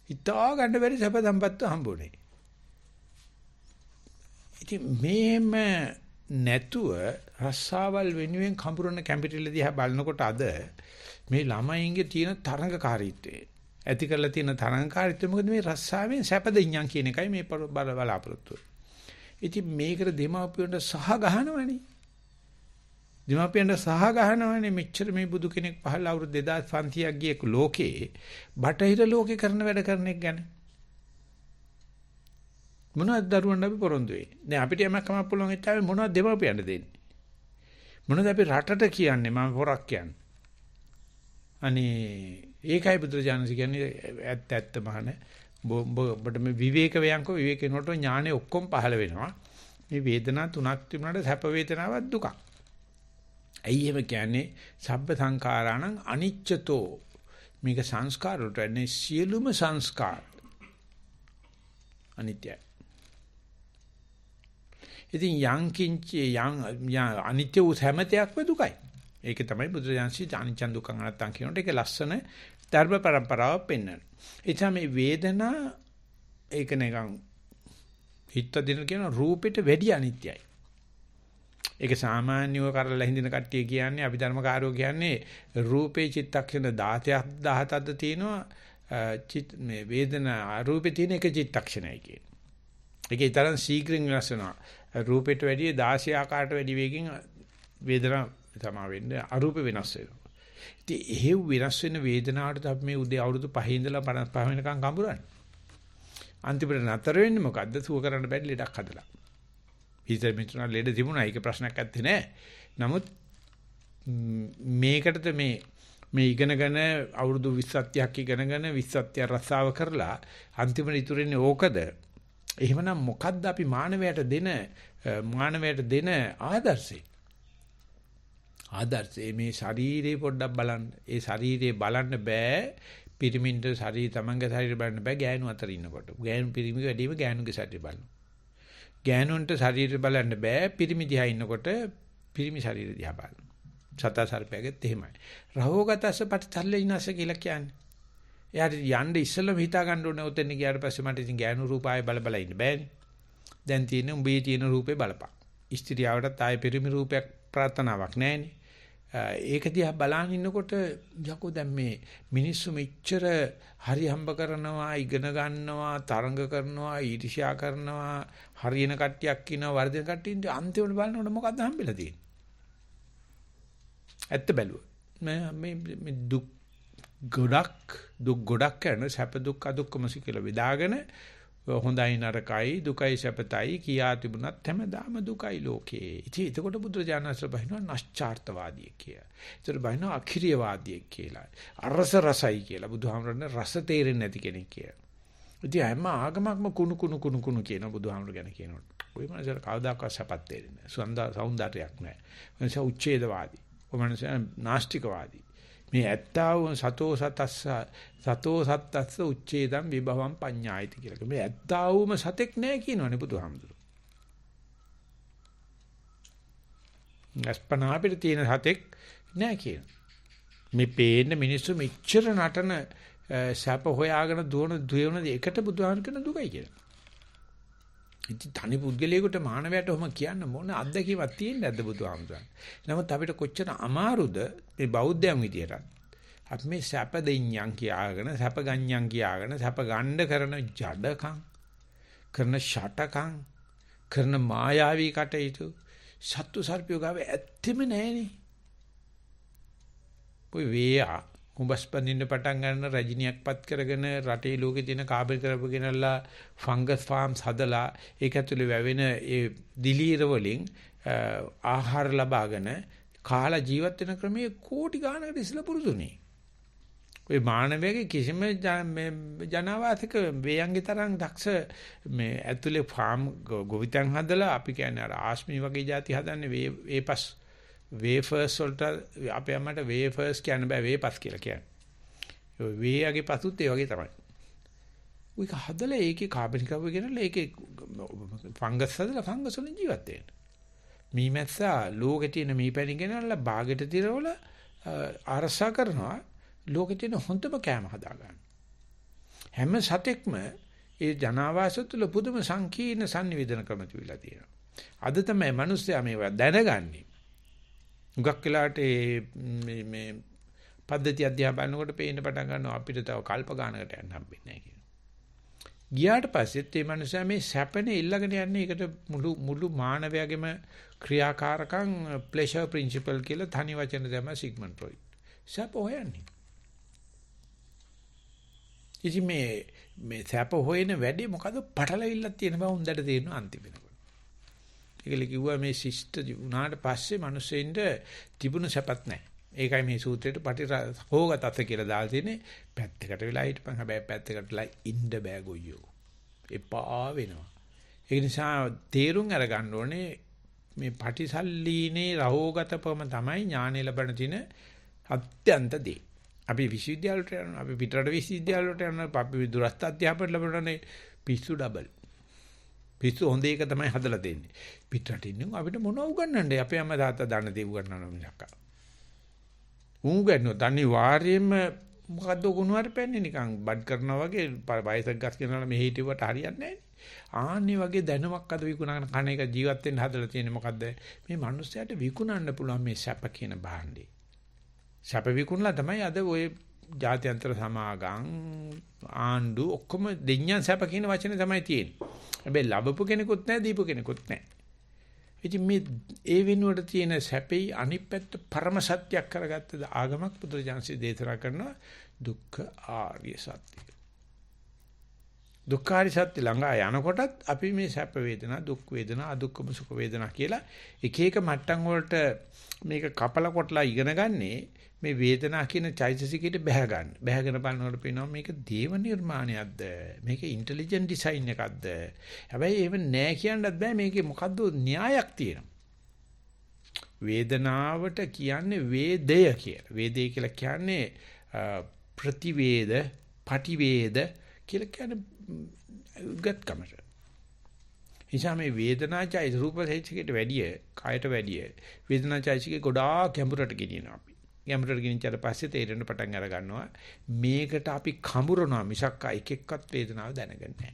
හිතා ගන්න බැරි සැප සම්පත්ත හම්බුනේ. ඉතින් මේම නැතුව රස්සාවල් වෙනුවෙන් කඹරන කැම්පිටිල දිහා බලනකොට අද මේ ළමයින්ගේ තියෙන තරංගකාරීත්වය ඇති කරලා තියෙන තරංගකාරීත්වය මොකද මේ රස්සාවෙන් සැපද ඉන්නම් කියන එකයි මේ බලාපොරොත්තු. ඉතින් මේකට දෙමාපියන්ට සහ ගහනවනේ. දෙමාපියන්ට සහ ගහනවනේ මෙච්චර මේ බුදු කෙනෙක් පහළ අවුරුදු 2500ක් ගිය ලෝකේ බටහිර ලෝකේ කරන වැඩ කරන එක ගැන මොනවද දරුවන්ට අපි පොරොන්දු වෙන්නේ? දැන් අපිට යමක් කමක් පුළුවන් එච්චාවේ මොනවද දෙමාපියන්ට දෙන්නේ? මොනවද අපි රටට කියන්නේ මම හොරක් කියන්නේ? අනේ ඒකයි බුදුරජාණන් කියන්නේ ඇත්ත මහන ඔබට මේ විවේක වේයන්කෝ විවේක වෙනකොට ඥානෙ ඔක්කොම පහළ වෙනවා. මේ වේදනා තුනක් තිබුණාට සැප වේදනාවක් දුකක්. ඇයි එහෙම කියන්නේ? සබ්බ සංඛාරාණං අනිච්චතෝ. මේක සංස්කාර වලට එන්නේ සියලුම සංස්කාර අනිත්‍යයි. ඉතින් යං කිංචි යං අනිත්‍ය වූ හැමතයක්ම දුකයි. ඒක තමයි බුදුරජාන්සේ අනිච්ච දුක්ඛ අනාත්තං කියනකොට ඒක ලස්සන ධර්ම પરම්පරාවක් පෙන්වනවා. එචා මේ වේදනා ඒක නිකන් හිත දින කියන රූපෙට වැඩි අනිත්‍යයි. ඒක සාමාන්‍යව කරලා හින්දින කට්ටිය කියන්නේ අභිධර්මකාරයෝ කියන්නේ රූපේ චිත්තක්ෂණ 17ක්ද තියෙනවා මේ වේදනා රූපේ තියෙන එක චිත්තක්ෂණයි කියන. ඒකේ තරම් ශීඝ්‍රයෙන් වෙනස් වෙනවා. රූපෙට වැඩිය 16 ආකාරයට වැඩි වේගෙන් වේදනා තමයි වෙන්නේ අරූප වෙනස් වෙනවා. ඉතින් එහෙව් වෙනස් වෙන වේදනාවට අපි මේ උදේ අවුරුදු 5 ඉඳලා 55 වෙනකන් කඹරන්නේ. අන්තිමට නතර වෙන්නේ මොකද්ද? සුව කරන්න බැරි ලෙඩක් හදලා. ඊතර මිතුණා ලෙඩ තිබුණා. ඒක ප්‍රශ්නයක් නැත්තේ නෑ. නමුත් මේකටද මේ ඉගෙනගෙන අවුරුදු 20ක් ඉගෙනගෙන 20ක් රස්සාව කරලා අන්තිමට ඉතුරුන්නේ ඕකද? එහෙමනම් මොකද්ද අපි මානවයට දෙන ආදර්ශය? ආදර්ශය මේ ශරීරේ පොඩ්ඩක් බලන්න. ඒ ශරීරේ බලන්න බෑ. පිරිමින්ට ශරීර තමන්ගේ ශරීරය බලන්න බෑ ගෑනු අතර ඉන්නකොට. ගෑනු පිරිමි වැඩිම ගෑනුගේ ශරීරය බලනවා. ගෑනුන්ට ශරීරය බලන්න බෑ පිරිමි දිහා ඉන්නකොට පිරිමි ශරීරය දිහා බලනවා. සතා සර්පයාගෙත් එහෙමයි. රහෝගතස්ස පටිච්චසමුප්පාදස කියලා කියන්නේ. එයාට යන්න ඉස්සෙල්ලම හිතා ගන්න ඕනේ ඔතෙන් ගියාට පස්සේ මට ඉතින් ගෑනු රූප ආයේ බල ඉන්න බෑනේ. දැන් තියෙන උඹේ තියෙන රූපේ බලපන්. ස්ත්‍රියවටත් ආයේ පිරිමි රූපයක් ප්‍රාර්ථනාවක් නැහැනේ. ඒක දිහා බලන් ඉන්නකොට යකෝ දැන් මේ මිනිස්සු මෙච්චර හරි හම්බ කරනවා ඉගෙන ගන්නවා තරඟ කරනවා ඊර්ෂ්‍යා කරනවා හරියන කට්ටියක් ඉන්නවා වර්ධන කට්ටියින්ට අන්තිමට බලනකොට මොකද්ද හම්බෙලා තියෙන්නේ? ඇත්ත බැලුවා මේ දුක් ගොඩක් කරන සැප දුක් අදුක්කම කියලා බෙදාගෙන හොඳයි නරකයි දුකයි සැපතයි කියා තිබුණත් හැමදාම දුකයි ලෝකේ. ඉතින් එතකොට බුදුරජාණන් වහන්සේ බහිනවා නැස්චාර්තවාදී කියලා. ඒතර බහිනවා අඛිරියවාදී කියලා. අරස රසයි කියලා. බුදුහාමරනේ රස තේරෙන්නේ නැති කෙනෙක් කියලා. ඉතින් හැම ආගමක්ම කුණු කියන බුදුහාමර ගැන කියනකොට. ওই මනසට කවදාකවත් සැපත් තේරෙන්නේ නැහැ. සෞන්දර්යයක් නැහැ. මනස උච්ඡේදවාදී. ඔය මනස නාස්තිකවාදී. මේ ඇත්තා වූ සතෝ සත්තස්ස උච්ඡේදම් විභවම් පඤ්ඤායිති කියලා. මේ ඇත්තා වූම සතෙක් නැහැ කියනවනේ බුදුහාමුදුරුවෝ. අස්පනා අපිට තියෙන සතෙක් නැහැ කියන. මේ පේන්න මිනිස්සු මෙච්චර නටන සැප හොයාගෙන දුවන එකට බුදුහාමුදුරුවෝ කියන දුකයි කියලා. ඉතින් තනි පුද්ගලයෙකුට මානවයට ඔහොම කියන්න මොන අත්දැකීමක් තියෙන්නේ නැද්ද බුදුහාමුදුරන්. නමුත් අපිට කොච්චර අමාරුද මේ බෞද්ධයන් විදියට. අපි මේ සැප දෙඤ්ඤම් කියාගෙන සැප ගඤ්ඤම් කියාගෙන සැප ගණ්ඩ කරන ජඩකම් කරන ෂටකම් කරන මායාවී කටයුතු සත්තු සර්පියෝ ගාව ඇත්තෙම නැහෙනේ. ඔය වේයා කුඹස්පන්නින්න පටන් ගන්න රජිනියක්පත් කරගෙන රටේ ලෝකේ තියෙන කාබන් කරපගෙනලා ෆංගස් ෆාම්ස් හදලා ඒක ඇතුලේ වැවෙන ඒ දිලීර වලින් ආහාර ලබාගෙන කාලා ජීවත් වෙන ක්‍රමයේ කෝටි ගානකට ඉස්සලා පුරුදුනේ. ඔය මානවයාගේ කිසිම ජනාවාසික වේයන්ගේ තරම් දක්ෂ මේ ඇතුලේ ෆාම් ගොවිතැන් හදලා අපි කියන්නේ අර ආශ්මී වගේ જાති හදන්නේ වේපස් වේෆර්ස් වලට අපේ අම්මට වේෆර්ස් කියන්න බෑ වේපස් කියලා කියන්නේ. ඔය වේයගේ පසුත් ඒ වගේ තමයි. උයික හදලා ඒකේ කාබනික කව ගෙනල්ලා ඒකේ ෆංගස් හදලා ෆංගස් වලින් ජීවත් වෙන්න. මීමැස්සා ලෝකේ තියෙන මීපැණි ගෙනල්ලා බාගෙට තිරවල අරසා කරනවා ලෝකේ තියෙන හොඳම කෑම හදා ගන්න. හැම සතෙක්ම ඒ ජනාවාස තුළ පුදුම සංකීර්ණ sannivedana ක්‍රම තිබිලා තියෙනවා. අද තමයි මිනිස්සයා මේවා දැනගන්නේ. උගක් වෙලාට මේ පද්ධතිය අධ්‍යා බලනකොට පේන්න පටන් ගන්නවා අපිට තව කල්ප ගානකට යන්න හම්බෙන්නේ නැහැ කියලා. ගියාට පස්සෙත් මේ මනුස්සයා මේ සැපනේ ඉල්ලගෙන යන්නේ ඒකට මුළු මානවයාගේම ක්‍රියාකාරකම් ප්ලෙෂර් ප්‍රින්සිපල් කියලා තනි වචන දැම්ම සිග්මන්ඩ් ෆ්‍රොයිඩ්. සැප හොයන්නේ. ඉතින් මේ සැප හොයන වැඩේ මොකද පටලවිල්ලක් තියෙන බව හොඳට තේරෙනවා අන්තිම වෙනකොට. ඒකල කිව්වා මේ ශිෂ්ට වුණාට පස්සේ මිනිස්සෙන්ට තිබුණු සැපත් නැහැ. ඒකයි මේ සූත්‍රයට පටිරහෝගතත කියලා දාලා තියෙන්නේ. පැත්තකට වෙලා හිටපන්. හැබැයි පැත්තකටලා ඉන්න බෑ ගොයියෝ. එපා වෙනවා. ඒ නිසා තේරුම් අරගන්න ඕනේ මේ පටිසල්ලීනේ රහෝගතපම තමයි ඥානෙ ලැබෙන තින අත්‍යන්ත දේ. අපි විශ්වවිද්‍යාලයට යනවා. අපි පිටරට විශ්වවිද්‍යාලයට යනවා. අපි දුරස්ථ අධ්‍යාපනය ලැබුණානේ පිස්සු ඩබල්. පිස්සු හොඳ එක තමයි හදලා දෙන්නේ. පිටරට ඉන්නේ අපිට මොනව උගන්වන්නේ? අපේ අම්මා තාත්තා දන්න දේ උගන්වනවා මිසක්. උගන්වන අනිවාර්යයෙන්ම මොකද්ද උගුණුවාට පැන්නේ නිකන් බඩ් කරනවා වගේ වයසක් ගස් කරනවා මෙහි හිටුවට හරියන්නේ නැහැ. ආන්නේ වගේ දැනුමක් අද විකුණන කණ එක ජීවත් වෙන්න හදලා තියෙන්නේ මොකද්ද? මේ මිනිස්සයාට විකුණන්න පුළුවන් මේ සැප කියන භාණ්ඩේ. සැප විකුණලා තමයි අද ඔය ජාත්‍යන්තර සමාගම් ආණ්ඩු ඔක්කොම දෙඤ්ඤන් සැප කියන වචනේ තමයි තියෙන්නේ. හැබැයි ලැබපු කෙනෙකුත් නැහැ දීපු කෙනෙකුත් නැහැ. ඉතින් මේ ඒ වෙනුවට තියෙන සැපේ අනිත් පැත්ත පරම සත්‍යයක් කරගත්ත ආගමක් බුදුරජාන්සේ දේශනා කරනවා දුක්ඛ ආර්ය සත්‍ය. දුක්ඛාරි සත්‍ය ළඟා යනකොටත් අපි මේ සැප වේදනා දුක් වේදනා අදුක්කම සුඛ වේදනා කියලා එක එක මට්ටම් වලට මේක කපල කොටලා ඉගෙන ගන්නේ මේ වේදනා කියන චෛතසිකයට බැහැ ගන්න. බැහැගෙන බලනකොට පේනවා මේක දේව නිර්මාණයක්ද? මේක ඉන්ටෙලිජන්ට් ඩිසයින් එකක්ද? හැබැයි ඒව නෑ කියන්නත් බෑ මේකේ මොකද්ද න්‍යායක් තියෙනවා. වේදනාවට කියන්නේ වේදය කියලා. වේදේ කියලා කියන්නේ ප්‍රතිවේද, පටිවේද කියලා කියන්නේ උගත්කමට. එනිසා මේ වේදනාචෛත රූපචෛතසිකයට වැඩිය, කායට වැඩිය වේදනාචෛතසිකේ ගොඩාක් ගැඹුරට ගෙනියනවා අපි. ගැඹුරට ගෙනිච්චාට පස්සේ තේරෙන්න පටන් අර ගන්නවා මේකට අපි කඹරනවා මිසක් එක එක්කත් වේදනාව දැනගන්නේ නැහැ.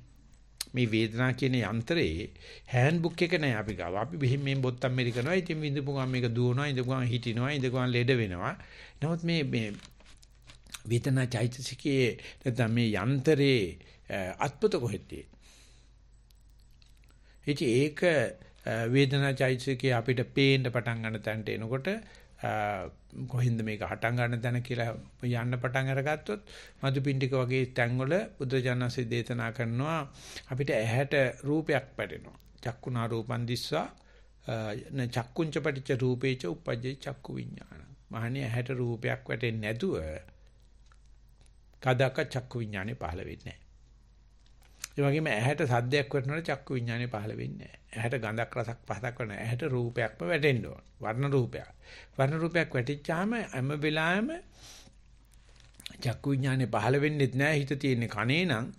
මේ වේදනා කියන යන්ත්‍රයේ හෑන්ඩ් බුක් එක නෑ අපි ගාව. අපි මෙහෙම බොත්තම් මෙරි කරනවා. ඉතින් විඳපු ගමන් මේක දුවනවා, ඉඳපුවම හිටිනවා, ඉඳපුවම ලෙඩ වෙනවා. නමුත් මේ වේදනාචෛතසිකයේ නැත්නම් මේ යන්ත්‍රයේ අත්පොත කොහෙද තියෙන්නේ? ඒක වේදනාචෛතසිකයේ අපිට පේන්න පටන් ගන්න තැනට එනකොට කොහින්ද මේක හටන් ගන්න තැන කියලා යන්න පටන් අරගත්තොත් මදුපිණ්ඩික වගේ තැන්වල බුදුජානසී දේශනා කරනවා අපිට ඇහැට රූපයක් පැටෙනවා. චක්කුණා රූපං දිස්සා චක්කුංච පටිච්ච රූපේච උපජ්ජේ චක්කු විඥාන. මහණේ ඇහැට රූපයක් වැටෙන්නේ නැතුව කදක චක්කු විඥානේ පහළ වෙන්නේ නැහැ. ඒ වගේම ඇහැට සද්දයක් වටනකොට චක්කු විඥානේ පහළ වෙන්නේ නැහැ. ඇහැට ගඳක් රසක් පහසක් වෙන ඇහැට රූපයක්ම වැටෙන්න ඕන. වර්ණ රූපයක්. වර්ණ රූපයක් වැටිච්චාම හැම වෙලාවෙම චක්කු විඥානේ පහළ වෙන්නේත් නැහැ. හිත තියෙන්නේ කනේ නම්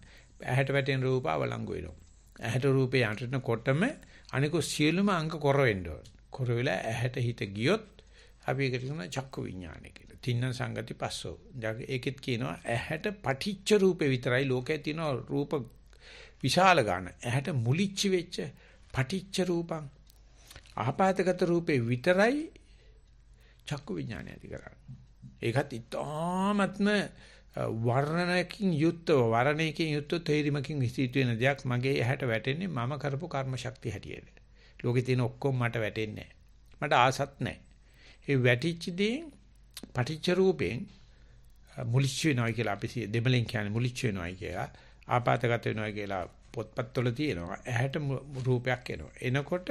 ඇහැට වැටෙන රූප අවලංගු වෙනවා. ඇහැට රූපේ යටනකොටම අනිකෝ සියලුම අංග කොර වෙන්න ඕන. කොර වෙලා ඇහැට හිත ගියොත් අපි ඒකට කියනවා චක්කු විඥානය කියලා. තින්න සංගති පස්සෝ. ඒකෙත් කියනවා ඇහැට පටිච්ච රූපේ විතරයි ලෝකයේ තියෙන රූප විශාල ගන්න. ඇහැට මුලිච්ච වෙච්ච පටිච්ච රූපං ආපාතගත රූපේ විතරයි චක්කු විඥානය ඇති කරන්නේ. ඒකත් ඉතාමත්ම වර්ණනකින් යුක්තව වර්ණයකින් යුක්තව තේරිමකින් විස්තෘත වෙන දෙයක් මගේ ඇහැට වැටෙන්නේ මම කරපු කර්ම ශක්තිය හැටියට. ලෝකේ තියෙන ඔක්කොම මට වැටෙන්නේ නැහැ. මට ආසත් නැහැ. ඒ වැටිච්ච දේ පටිච්ච රූපෙන් මුලිච්ච වෙනවා කියලා අපි දෙමළෙන් කියන්නේ මුලිච්ච වෙනවා කියලා. ආපාතගත වෙනවා කියලා පොත්පත්වල තියෙනවා. ඇහැට රූපයක් එනවා. එනකොට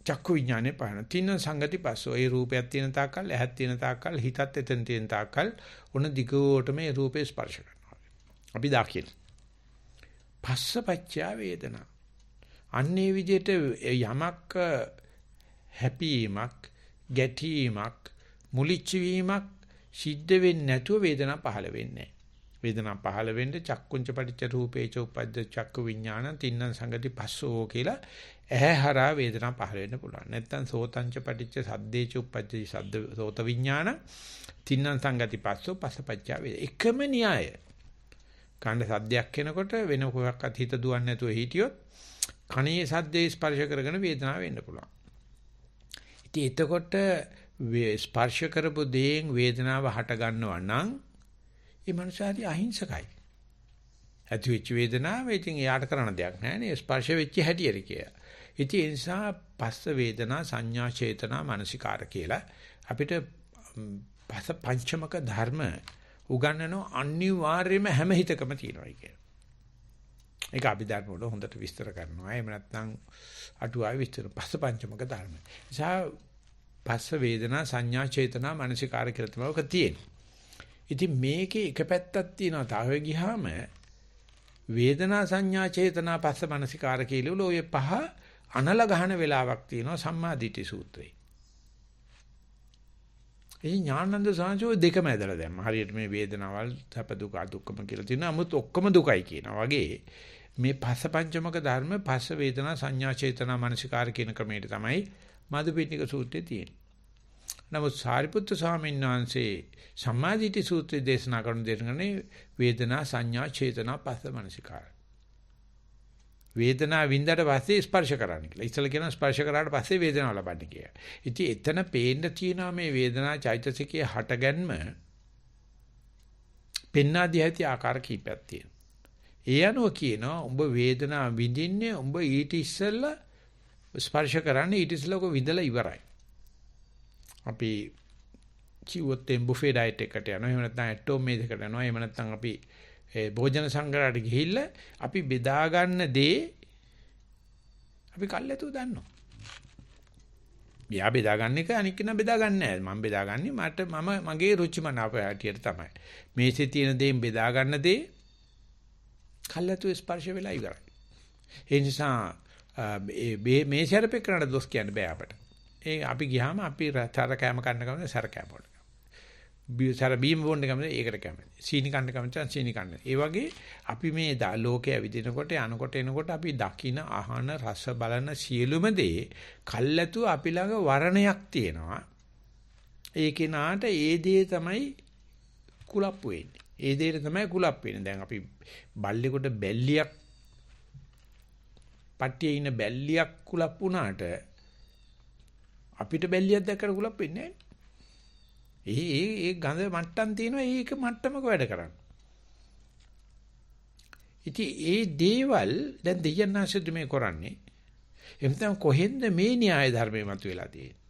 චක්කු විඥානේ පහන. තින්න සංගති පස්සෝ. ඒ රූපයක් තියෙන තාක්කල්, ඇහක් තියෙන තාක්කල්, හිතත් එතන තියෙන තාක්කල් උන දිගට මේ රූපේ ස්පර්ශ කරනවා. අපි දකින්න. පස්සපච්චා වේදනා. අන්නේ විදිහට යමක් හැපීමක්, ගැටීමක්, මුලිච්ච වීමක් සිද්ධ වෙන්නේ නැතුව වේදනාව පහළ වෙන්නේ නැහැ. වේදනාව පහළ වෙන්නේ චක්කුංච පටිච්ච රූපේච උපද්ද චක්කු විඥාන තින්න සංගති පස්සෝ කියලා ඇහැ හරහා වේදනාව පහළ වෙන්න පුළුවන්. නැත්තම් සෝතංච පටිච්ච සද්දේච උපද්ද සද්ද සෝත විඥාන තින්න සංගති පස්සෝ පස්සපච්චා වේ. එකම න්‍යාය. කණ්ඩ සද්දයක් එනකොට වෙන කොහොක්වත් හිත දුවන්නේ නැතුව හිටියොත් කණේ සද්දේ ස්පර්ශ කරගෙන වේදනාව වෙන්න පුළුවන්. ඉතින් එතකොට ස්පර්ශ කරපු දේෙන් වේදනාව හට ගන්නවා නම් ඒ මනුස්සයාට අහිංසකයි. ඇති වෙච්ච වේදනාව ඉතින් එයාට කරන්න දෙයක් නැහැ නේ ස්පර්ශ වෙච්ච හැටියට කියලා. ඉතින් ඒ නිසා පස්ස වේදනා සංඥා චේතනා මනසිකාර කියලා අපිට පස්ස පංචමක ධර්ම උගන්වන අනිවාර්යයෙන්ම හැම හිතකම තියෙනවා කියලා. ඒක අභිධර්ම වල හොඳට විස්තර කරනවා. එහෙම නැත්නම් අටුවාවේ විස්තර පස්ස පංචමක ධර්ම. නිසා පස්ස වේදනා සංඥා චේතනා මනසිකාර කියලා තමයි ඔක තියෙන්නේ. ඉතින් මේකේ එක පැත්තක් තියෙනවා. තාව ගියාම වේදනා සංඥා චේතනා පස්ස මනසිකාර කියලා ඔය පහ අනල ගහන වෙලාවක් තියෙනවා සම්මාදිට්ඨි සූත්‍රයේ. ඒ ඥානන්ද සාංශෝ දෙකම ඇදලා දැම්ම. හරියට මේ වේදනාවල් සැප දුක අදුක්කම කියලා තියෙනවා. 아무ත් ඔක්කොම දුකයි කියනවා වගේ මේ පස්ස පංචමක ධර්ම පස්ස වේදනා සංඥා චේතනා මනසිකාර කියන ක්‍රමයට තමයි මදුපිණ්ඩික සූත්‍රයේ තියෙන්නේ. නමුත් සාරිපුත්‍ර ස්වාමීන් වහන්සේ සම්මාදිට්ඨි සූත්‍රය දේශනා කරන දෙන්නේ වේදනා සංඥා චේතනා පස්ස මනසිකාර. වේදනාව වින්දාට පස්සේ ස්පර්ශ කරන්න කියලා. ඉස්සල කියන ස්පර්ශ කරාට පස්සේ වේදනාව ලබන්නේ කියලා. ඉතින් එතන පේන්න තියෙනවා මේ වේදනා චෛතසිකයේ හටගන්ම පෙන්නාදී ඇති ආකාර කීපයක් තියෙනවා. ඒ අනුව කියනවා උඹ වේදනාව විඳින්නේ උඹ ඊට ඉස්සෙල්ලා ස්පර්ශ කරන්නේ ඊට ඉස්සෙල්ලා ඔක විදලා ඉවරයි. අපි කිව්වොත් බුෆේ ඩයට් එකට යනවා. එහෙම නැත්නම් ඇටෝම් මේසයකට යනවා. එහෙම නැත්නම් අපි භෝජන සංග්‍රහයට ගිහිල්ලා අපි බෙදා ගන්න දේ අපි කල්ැතුව දන්නවා. යා බෙදා ගන්න එක අනික් කෙනා බෙදා ගන්න නැහැ. මම බෙදාගන්නේ මම මගේ රුචි මනාප හැටියට තමයි. මේසේ තියෙන දේෙන් බෙදා ගන්න දේ කල්ැතුව ස්පර්ශ වෙලා ඉවරයි. ඒ නිසා මේ සැරපෙකනට දොස් කියන්න බෑ අපට. ඒ අපි ගියාම අපි තර කැම කන්න ගමන් සැර කැම වලට. සැර බීම බොන්න ගමන් ඒකට කැමති. සීනි කන්න කැමති සීනි කන්න. ඒ වගේ අපි මේ ලෝකයේ විදිනකොට යනකොට එනකොට අපි දකින අහන රස බලන සියලුම දේ කල්ැතුව අපි ළඟ වර්ණයක් තියෙනවා. ඒ කෙනාට ඒ දේ තමයි කුලප්පු වෙන්නේ. ඒ දේට තමයි කුලප් වෙන්නේ. දැන් අපි බල්ලෙකුට බැල්ලියක් පට්ටියේ ඉන්න බැල්ලියක් කුලප් වුණාට අපිට බැල්ලියක් දැක්කට කුලප් වෙන්නේ නැහැ. ඒ ගඳ මට්ටම් තියෙනවා ඒක මට්ටමක වැඩ කරන්නේ. ඉතින් ඒ දේවල් දැන් දෙයන්නාසෙත් මේ කරන්නේ. එතන කොහෙන්ද මේ න්‍යාය ධර්මයේ මතුවලා තියෙන්නේ?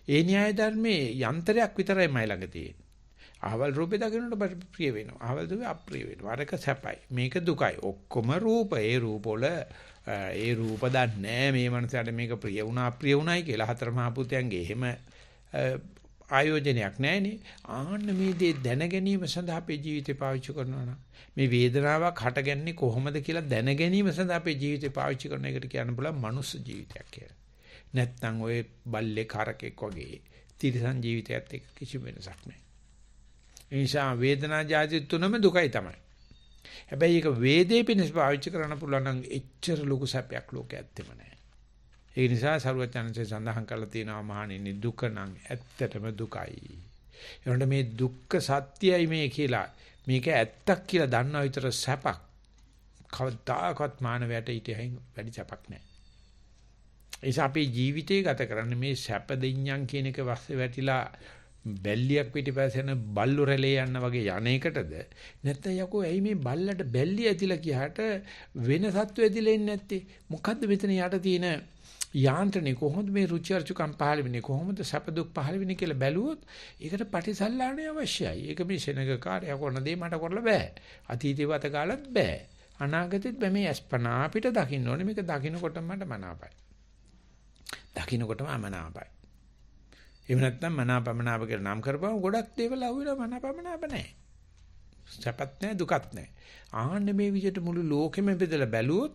ඒ න්‍යාය ධර්මයේ යන්ත්‍රයක් විතරයි මයි ළඟ තියෙන්නේ. අහවල් රූපේ දකින්නට ප්‍රිය වෙනවා. අහවල් දුවේ අප්‍රිය වෙනවා. අරක සැපයි. මේක දුකයි. ඔක්කොම රූප. ඒ රූප වල ඒ රූප දන්නේ මේ මනසට මේක ප්‍රිය වුණා අප්‍රිය වුණායි කියලා හතර මහා පුතයන්ගේ එහෙම ආයෝජනයක් නැහැනේ. ආන්න මේ දේ දැන ගැනීම සඳහා අපේ ජීවිතේ පාවිච්චි කරනවා නම් මේ වේදනාවක් හටගන්නේ කොහොමද කියලා දැන ගැනීම සඳහා අපේ ජීවිතේ පාවිච්චි කරන එකට කියන්න පුළුවන් මනුස්ස ජීවිතයක් කියලා. නැත්නම් ඔය බල්ලේ කරකෙක් වගේ තිරිසන් ජීවිතයත් එක්ක කිසි වෙනසක් නැහැ. ඒ නිසා වේදනා ජාති තුනම දුකයි තමයි. හැබැයි ඒක වේදේ පිණිස පාවිච්චි කරන්න පුළුවන් නම් එච්චර ලොකු සැපයක් ලෝකේ ඇත්තෙම නැහැ. ඒ නිසා සරුවචනන්සේ සඳහන් කරලා තියෙනවා මහණෙනි දුක නම් ඇත්තටම දුකයි. ඒනොට මේ දුක්ඛ සත්‍යයි මේ කියලා මේක ඇත්තක් කියලා දන්නා විතර සැපක් කවදාකවත් මානවයට ඊටෙහින් වැඩි සැපක් නැහැ. ඒ නිසා අපේ ජීවිතේ ගත කරන්නේ මේ සැප දෙඤ්ඤම් කියන එක වස්සේ වැටිලා බැල්ලියක් පිටිපස්සෙන බල්ලු රැළේ යන්න වගේ යන්නේකටද නැත්නම් යකෝ ඇයි මේ බල්ලට බැල්ලිය ඇතිලා කියාට වෙන සත්තු ඇතිලා ඉන්නේ නැත්තේ මොකද්ද මෙතන යට තියෙන යාන්ත්‍රණේ කොහොමද මේ රුචි අරුචිකම් පහළ වෙන්නේ කොහොමද සැප දුක් පහළ වෙන්නේ කියලා බැලුවොත් ඒකට පටිසල්ලාණේ අවශ්‍යයි. ඒක මේ සෙනගකාරය කරන දේ මට කරලා බෑ. අතීතේ වත කාලත් බෑ. අනාගතෙත් බෑ. මේ අස්පනා අපිට දකින්න ඕනේ. මේක දකින්නකොට මට මනාපයි. දකින්නකොටම අමනාපයි. එහෙම නැත්නම් මනාපමනාප කියලා නම් කරපුවම ගොඩක් දේවල් අහුවෙලා මනාපමනාප නැහැ. සැපත් නැහැ දුකත් නැහැ. ආන්න මේ විදිහට මුළු ලෝකෙම බෙදලා බැලුවොත්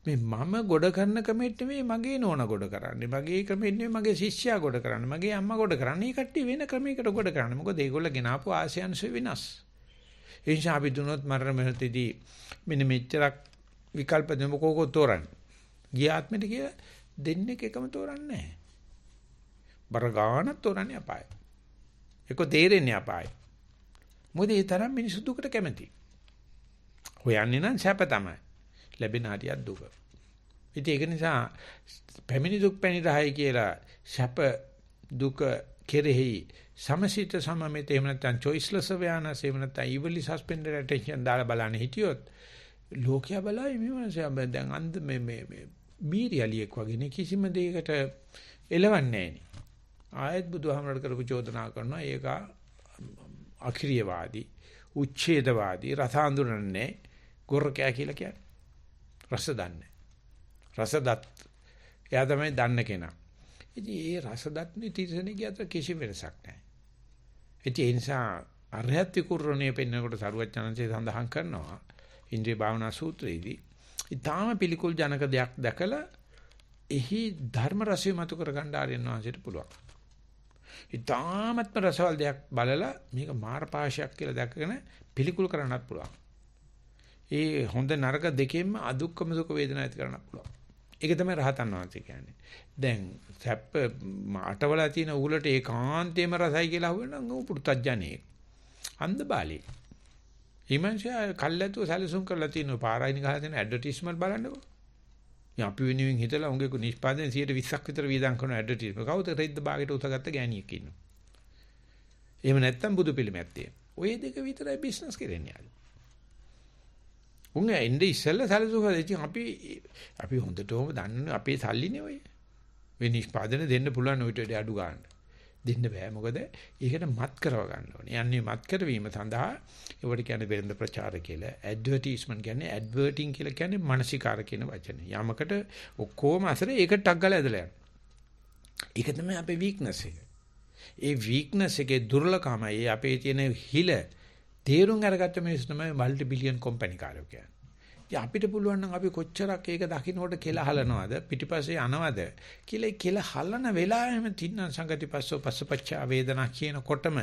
මේ මම ගොඩ කරන ක්‍රමෙට නෙමෙයි මගේ නෝනා ගොඩ කරන්නේ. මගේ ක්‍රමෙට නෙමෙයි මගේ ශිෂ්‍යයා ගොඩ කරන්නේ. මගේ අම්මා ගොඩ කරන්නේ. මේ කට්ටිය වෙන ක්‍රමයකට ගොඩ කරන්නේ. මොකද ඒගොල්ලෝ ගෙනාපු ආශයන්ස වෙනස්. ඒ නිසා අපි දුනොත් මරණ මොහොතේදී මෙන්න මෙච්චරක් විකල්ප දෙමු කෝකෝ තෝරන්නේ. ගිය ආත්මෙට කියලා දෙන්නේ එකම තෝරන්නේ නැහැ. බරගානක් තෝරන්නේ අපාය. ඒක තේරෙන්නේ අපාය. මොකද ඒ තරම් මිනිස්සු දුකට කැමති. හොයන්නේ නම් සැප තමයි. ලැබෙන හරියක් දුක. ඉතින් ඒක නිසා පැමිණි දුක් පැණි රහයි කියලා සැප දුක කෙරෙහි සමසිත සමමිත එහෙම නැත්නම් choiceless awareness එහෙම නැත්නම් evenly suspended attention දාලා බලන්න හිටියොත් ලෝකයා බලයි මේ දැන් අන්ත මේ බීරියලියෙක් වගේ නේ කිසිම දෙයකට එලවන්නේ නැහැ. ආයත් බුදුහාමරට කරපු චෝදනා කරනවා ඒක අක්‍රීයවාදී උච්ඡේදවාදී රස අඳුරන්නේ ගොරකෑ කියලා කියන්නේ. රස දන්නේ. රසදත්. එයා තමයි දන්න කෙනා. ඉතින් ඒ රසදත් නිතිසනේ අතර කිසි වෙනසක් නැහැ. ඉතින් ඒ නිසා අරහත් විකුර්ණයේ පෙන්නකොට සරුවචනන්සේ සඳහන් කරනවා ඉන්ද්‍රිය භාවනා සූත්‍රයේදී ඊටාම පිළිකුල් ජනක දෙයක් දැකලා එහි ධර්ම රසය මතු කර ගන්න ආර්යයන් වහන්සේට පුළුවන්. ඊටාමත්ම රසවල් දෙයක් බලලා මේක මාරපාශයක් කියලා දැකගෙන පිළිකුල් කරන්නත් පුළුවන්. ඒ හොඳ නරක දෙකෙන්ම අදුක්කම සුඛ වේදනා ඇති කරන්න පුළුවන්. ඒක තමයි රහතන් වහන්සේ කියන්නේ. දැන් සැප අටවලා තියෙන උගලට ඒකාන්තේම රසයි කියලා අහුවෙනම් ඌ පුරුතඥයෙක්. අන්ධ බාලේ. ඊමණ්ෂා කල්ැතුව සැලසුම් කරලා තියෙන පාරායින් ගහලා තියෙන ඇඩ්වර්ටයිස්මන්ට් බලන්නකෝ. මේ අපි වෙනුවෙන් හිතලා උන්ගේ නිෂ්පාදනය 120ක් විතර වියදම් කරන ඇඩ්වර්ටයිස්මන්ට්. කවුද රෙද්ද බාගෙට උසගත්ත ගෑණියෙක් ඉන්නවා. එහෙම නැත්තම් බුදු පිළිමයක් තියෙන. ඔය දෙක විතරයි බිස්නස් කරන්නේ යාළුවා. උන් එන්නේ ඉස්සෙල්ලා සැලසුවා. ඉතින් අපි හොඳටම දන්නේ අපේ සල්ලිනේ ඔය. මේ නිෂ්පාදනය දෙන්න පුළුවන් ඔයිට අඩු ගන්න. දෙන්න බෑ මොකද ඒකට මත් කරව ගන්න ඕනේ. යන්නේ මත් කරවීම සඳහා ඒවට කියන්නේ වෙළඳ ප්‍රචාර කියලා. ඇඩ්වර්ටයිස්මන්ට් කියන්නේ ඇඩ්වර්ටිං කියලා කියන්නේ මානසිකාර කියන වචනේ. යමකට ඔක්කොම අසර ඒකට ටක් ගාලා ඇදලා යනවා. ඒක තමයි අපේ වීක්නස් එක. ඒ වීක්නස් එකේ දුර්ලභකමයි අපේ තියෙන හිල තේරුම් අරගත්ත මිනිස්සු තමයි মালටි බිලියන් කම්පැනි කාරයෝ කියන්නේ. ඉතින් අපිට පුළුවන් නම් අපි කොච්චරක් ඒක දකින්නකොට කෙල හලනවද පිටිපස්සේ යනවද කියලා කෙල හලන වෙලාවෙම තින්න සංගතිපස්සෝ පස්සපච්චා වේදනා කියනකොටම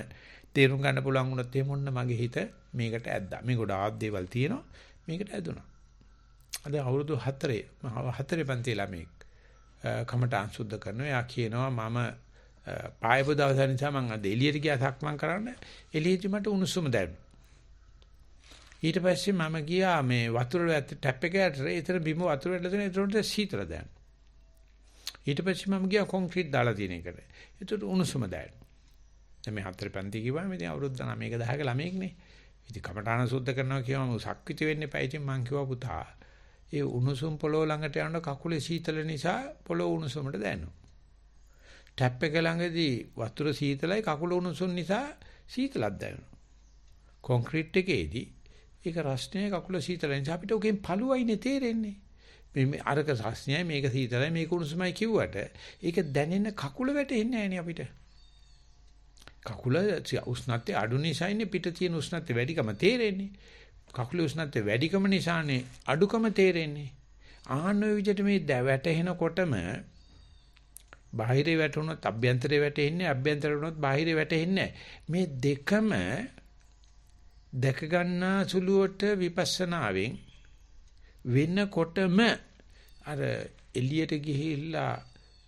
තේරුම් ගන්න පුළුවන් වුණොත් එහෙම ඔන්න මගේ හිත මේකට ඇද්දා. මේ ගොඩාක් දේවල් තියෙනවා මේකට ඇදුනා. අද අවුරුදු 4 පන්ති ළමෙක් කමටහන් සුද්ධ කරනවා. එයා කියනවා මම පායපු දවස නිසා මම අද එළියට ගියා සක්මන් කරන්න. එළියේදී මට උණුසුම දැනුණා. ඊට පස්සේ මම ගියා මේ වතුර ටැප් එක ඇතුලේ ඒතර බිම වතුර වැටලා තියෙන ඒතරට සීතල දැනෙනවා. ඊට පස්සේ මම ගියා කොන්ක්‍රීට් දාලා තියෙන එකට. ඒතර උණුසුම දැනෙනවා. දැන් මේ 4 පන්ති කිව්වම ඉතින් අවුරුදු 9ක 10ක ළමෙක්නේ. ඉතින් කමඨාන සුද්ධ කරනවා කියවම සක්විති වෙන්න එපා. ඉතින් මං කිව්වා පුතා ඒ උණුසුම් පොළොව ළඟට යනකොට කකුලේ සීතල නිසා පොළොව උණුසුමට දැනෙනවා. ටැප් එක ළඟදී වතුර සීතලයි කකුල උණුසුම් නිසා සීතලක් දැනෙනවා. කොන්ක්‍රීට් එකේදී ඒක රස්නේ කකුල සීතල නිසා අපිට ඔකෙන් පළුවයිනේ තේරෙන්නේ. මේ අරක රස්නයයි මේක සීතලයි මේක උණුසුමයි කිව්වට ඒක දැනෙන කකුල වැටෙන්නේ නැහනේ අපිට. කකුල උෂ්ණත්වය අඩු නිසානේ පිට තියෙන උෂ්ණත්වය වැඩිකම තේරෙන්නේ. කකුලේ උෂ්ණත්වය වැඩිකම නිසානේ අඩුකම තේරෙන්නේ. ආහන ඔය විදිහට මේ වැටෙනකොටම බාහිරේ වැටුණොත් අභ්‍යන්තරේ වැටෙන්නේ අභ්‍යන්තරේ වුණොත් බාහිරේ වැටෙන්නේ මේ දෙකම දැක ගන්නා සුළුවට විපස්සනාවෙන් වෙනකොටම අර එළියට ගිහිල්ලා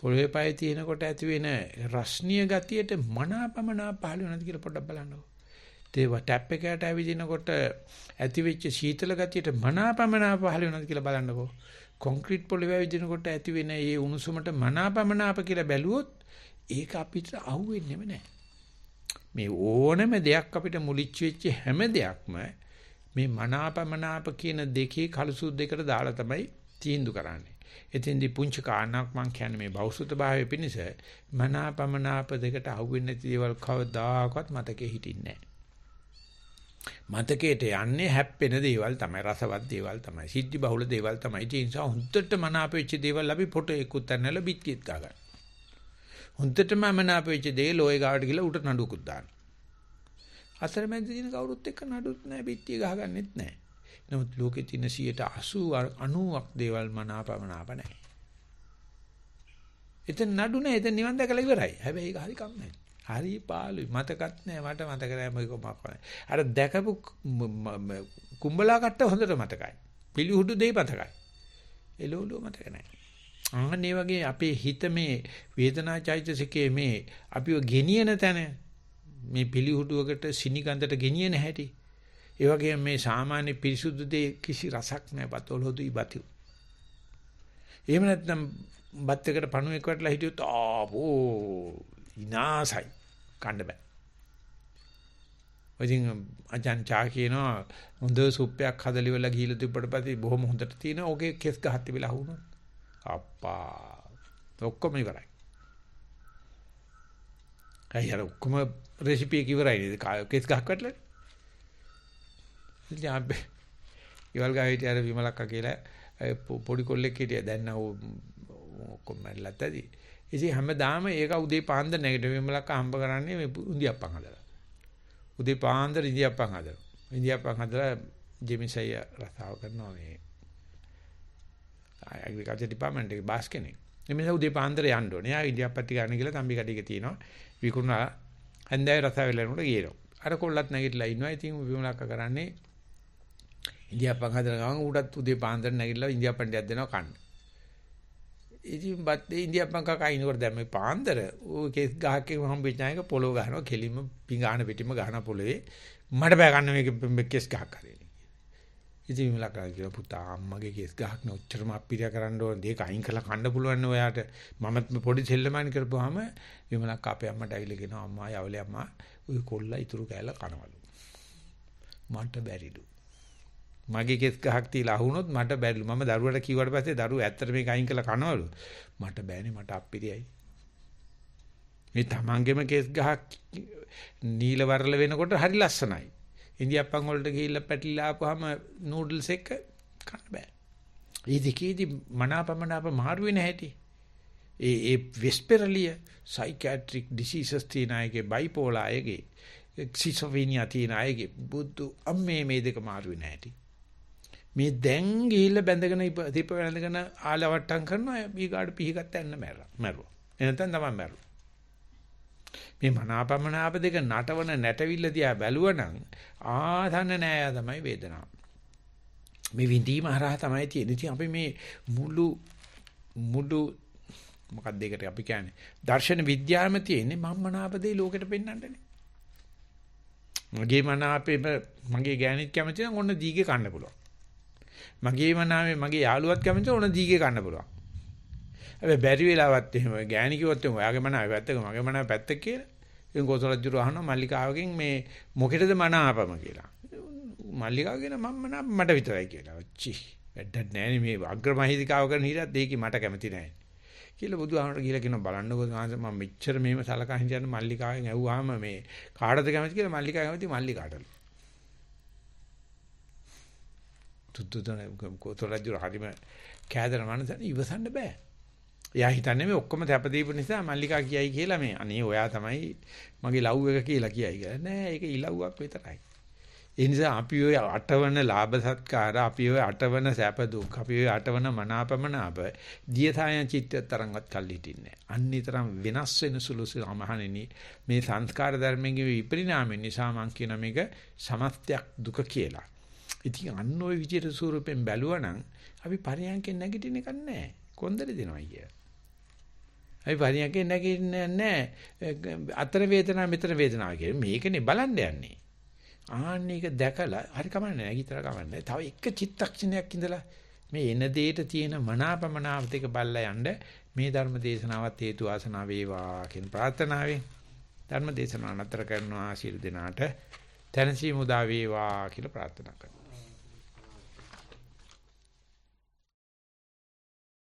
පොළවේ පය තියෙනකොට ඇති වෙන රස්නීය ගතියට මනාපමනා පහළ වෙනවද කියලා පොඩ්ඩක් බලන්නකෝ. ඒ ටැප් එකකට ඇවිදිනකොට ඇති වෙච්ච සීතල ගතියට මනාපමනා පහළ වෙනවද කියලා බලන්නකෝ. කොන්ක්‍රීට් පොළවේ ඇවිදිනකොට ඇති වෙන ඒ උණුසුමට මනාපමනාප කියලා බැලුවොත් ඒක අපිට අහුවෙන්නේම නැහැ. මේ ඕනම දෙයක් අපිට මුලිච්ච වෙච්ච හැම දෙයක්ම මේ මනාපමනාප කියන දෙකේ කලසු දෙකට දාලා තමයි තීන්දුව කරන්නේ. එතෙන්දී පුංචි කාරණාවක් මම කියන්නේ මේ බෞසුත භාවයේ පිණිස මනාපමනාප දෙකට අහුවෙන්නේ නැති දේවල් කවදාකවත් මතකේ හිටින්නේ නැහැ. මතකයට යන්නේ හැප්පෙන දේවල් තමයි රසවත් දේවල් තමයි සිද්ධි බහුල දේවල් තමයි. ඒ නිසා හුත්තට මනාප වෙච්ච දේවල් අපි ෆොටෝ එකකුත් අන්නලා බිත්කියත් ගා ගන්න. හුත්තටම මනාප වෙච්ච දේ ලෝයේ ගාවට ගිහලා උට නඩුවකුත් දාන්න. අතරමැද දින කවුරුත් එක්ක නඩුත් නැහැ බිත්තිය ගහගන්නෙත් නැහැ. නමුත් ලෝකේ තියෙන 80 90ක් දේවල් මනාපමනාප නැහැ. එතන නඩු නැහැ. එතන නිවන් දැකලා ඉවරයි. හැබැයි ඒක හරි කම්මැලි. හරි පාළුයි මතකත් නෑ මට මතක නෑ මොකක් මොකක්ද අර දැකපු කුඹලා කට්ට හොඳට මතකයි පිළිහුඩු දෙයි මතකයි එළවලු මතක නෑ අනේ වගේ අපේ හිත මේ වේදනා චෛතසිකයේ මේ අපිව ගෙනියන තැන මේ පිළිහුඩුවකට සිනිගන්ධට ගෙනියන හැටි ඒ වගේම මේ සාමාන්‍ය පිරිසුදු දෙය කිසි රසක් නෑ බතොලොදුයි බතු එහෙම නැත්නම් බත් එකට පණුවෙක් වටලා හිටියොත් ආපෝ ඉනාසයි කන්න බෑ. ඉතින් අජන් චා කියනවා හොඳ සුප්පයක් හදලි වෙලා ගිහලා තිබ්බට පස්සේ බොහොම හොඳට තියෙන ඕකේ කෙස් ගහත් තිබිලා වුණා. අප්පා ඔක්කොම ඉවරයි. අයියර ඔක්කොම රෙසිපි එක ඉවරයි නේද? කෙස් ගහක් වැටලා. ඉතින් අපි ඊවල් ගාවිට අර විමලක්ක කියලා පොඩි කොල්ලෙක් හිටියා දැන් නෝ ඔක්කොම මැරලා තදී. ඉතින් හැමදාම ඒක උදේ පාන්දර නැගිට විමලක්ක හම්බ කරන්නේ මේ ඉන්දියාප්පන් හදලා. උදේ පාන්දර ඉන්දියාප්පන් හදලා. ඉන්දියාප්පන් හදලා ජෙමිසයි රසාව කරනවා මේ. ඇග්‍රිකල්චර් ඩිපාර්ට්මන්ට් එකේ බාස් කෙනෙක්. එමෙන්න උදේ පාන්දර යන්න ඕනේ. යා ඉන්දියාප්පත්ටි ගන්න කියලා තම්බි කඩේක තියෙනවා. විකුණා හන්දෑවේ රසාව වෙලා යනකොට ගියනවා. අර කොල්ලත් නැගිටලා ඉන්නවා. ඉතින් විමලක්ක කරන්නේ ඉන්දියාප්පන් හදලා ගමන් ඌටත් උදේ පාන්දර නැගිටලා ඉන්දියාප්පන් ටිකක් දෙනවා කන්න. ඉතින් බත් ඉන්දියාප්පන් කකා ඉනකොට දැන් මේ පාන්දර ඌ කෙස් ගහක් එක හම්බෙච්ච එක පොළොව ගහනවා කෙලින්ම පිඟාන පිටින්ම ගහන පොළවේ මඩ බෑ ගන්න මේක කෙස් ගහක් කරේ. ඉතින් විමලක්කා කියලා පුතා අම්මගේ කෙස් ගහක් නේ ඔච්චරම අපිරියා කරන්න ඕන දෙයක අයින් කරලා කන්න පුළුවන් නේ ඔයාට මමත් පොඩි සෙල්ලමයින් කරපුවාම විමලක්කා අපේ අම්මට ඇවිල්ලා කියනවා අම්මා යවලේ අම්මා ඔය කොල්ලා ඉතුරු කෑල්ල කනවලු මට බැරිලු මගේ කෙස් ගහක් තියලා අහුනොත් මට බැරිලු. මම දරුවට කිව්වට පස්සේ දරුවෝ ඇත්තට මේක අයින් කළා කනවලු. මට බෑනේ මට අප්පිරියයි. මේ තමන්ගේම කෙස් ගහක් නිල වරල වෙනකොට හරි ලස්සනයි. ඉන්දියාප්පන් වලට ගිහිල්ලා පැටිලා ආපුවාම නූඩල්ස් එක කන්න බෑ. ඒ දෙකේදී මනාපමනාප මාරු වෙන හැටි. ඒ වෙස්පෙරලිය සයිකියාට්‍රික් ඩිසීසස් තියෙන අයගේ බයිපෝලා අයගේ සිසොෆීනියා තියෙන අයගේ බුදු අම්මේ මේ දෙක මාරු වෙන හැටි. මේ දැන් ගිහිල්ලා බැඳගෙන තිප වැඳගෙන ආලවට්ටම් කරනවා ඊගාඩ පිහිගත්ත යන්න මැරුවා. එනතන් තමයි මැරුවා. මේ මනාපමනාප දෙක නටවන නැටවිල්ල දිහා බැලුවනම් ආධන නෑය තමයි වේදනාව. මේ විඳීම හරහා තමයි තියෙන්නේ. ඉතින් අපි මේ මුළු මොකක්ද ඒකට අපි කියන්නේ දර්ශන විද්‍යාවම තියෙන්නේ මම්මනාප දෙය ලෝකෙට පෙන්වන්නනේ. මගේ මනාපේ මගේ ගෑණිත් කැමති නම් ඔන්න දීගේ කන්න පුළුවන්. මගේ මනාපේ මගේ යාළුවත් කැමති නම් ඔන්න දීගේ කන්න පුළුවන්. හැබැයි බැරි වෙලාවත් එහෙම ගෑණි කිව්වොත් ඔයාගේ මනාපේ පැත්තක මගේ මනාපේ පැත්තක කියලා. ඉතින් ගෝසලජ්ජුර අහනවා මල්ලිකාවගෙන් මේ මොකෙටද මනාපම කියලා. මල්ලිකාවගෙන මම මනාප මට විතරයි කියලා. ඔච්චි වැඩක් නෑනේ මේ අග්‍රමහිදිකාව කරන හිරත් ඒකේ මට කැමති නෑ. කියලා බුදුහාමරට ගිහලා කියනවා බලන්නකෝ මම මෙච්චර මෙහෙම සලකා හිටියන මල්ලිකාවෙන් ඇහුවාම මේ කාටද කැමති කියලා මල්ලිකාව කැමති මල්ලිකාටලු. තුද්දුතන කොතලජුර හරිම කෑදර මනසට ඉවසන්න බෑ. එයා හිතන්නේ මේ ඔක්කොම තැප දීපු නිසා මල්ලිකා කියයි කියලා මේ අනේ ඔයා තමයි මගේ ලව් එක කියලා කියයි කියලා. නෑ ඒක ඉලව්වක් විතරයි. ඒ නිසා අපි ඔය අටවන ලාභ සත්කාර අපි ඔය අටවන සැප දුක් අපි ඔය අටවන මනාපමනාප දියසායන් චිත්තය තරංගවත් කල්ලි හිටින්නේ. අනිතරම් වෙනස් වෙන සුළුසු අමහණෙනි මේ සංස්කාර ධර්මයේ විපරිණාමය නිසා මම කියන මේක සමස්තයක් දුක කියලා. ඉතින් අන්න ওই විදිහට ස්වරූපෙන් බැලුවනම් අපි පරියන්කෙන් නැගිටින්න එකක් නැහැ. කොන්දර දෙනවා අයියා. අපි පරියන්කෙන් නැගිටින්නේ නැහැ. අතර වේදනාව මෙතන වේදනාව කියන්නේ මේකනේ බලන්න යන්නේ. ආන්නේක දැකලා හරි කමන්නේ නැගිටලා කමන්නේ. තව එක චිත්තක්ෂණයක් ඉඳලා මේ එන දෙයට තියෙන මනාපමනාප දෙක බලලා යන්න මේ ධර්ම දේශනාවත් හේතු වාසනා වේවා කියන ප්‍රාර්ථනාවෙන් ධර්ම දේශනාව නතර කරනවා. සියලු දෙනාට තනසි මුදා වේවා කියලා ප්‍රාර්ථනා කරනවා.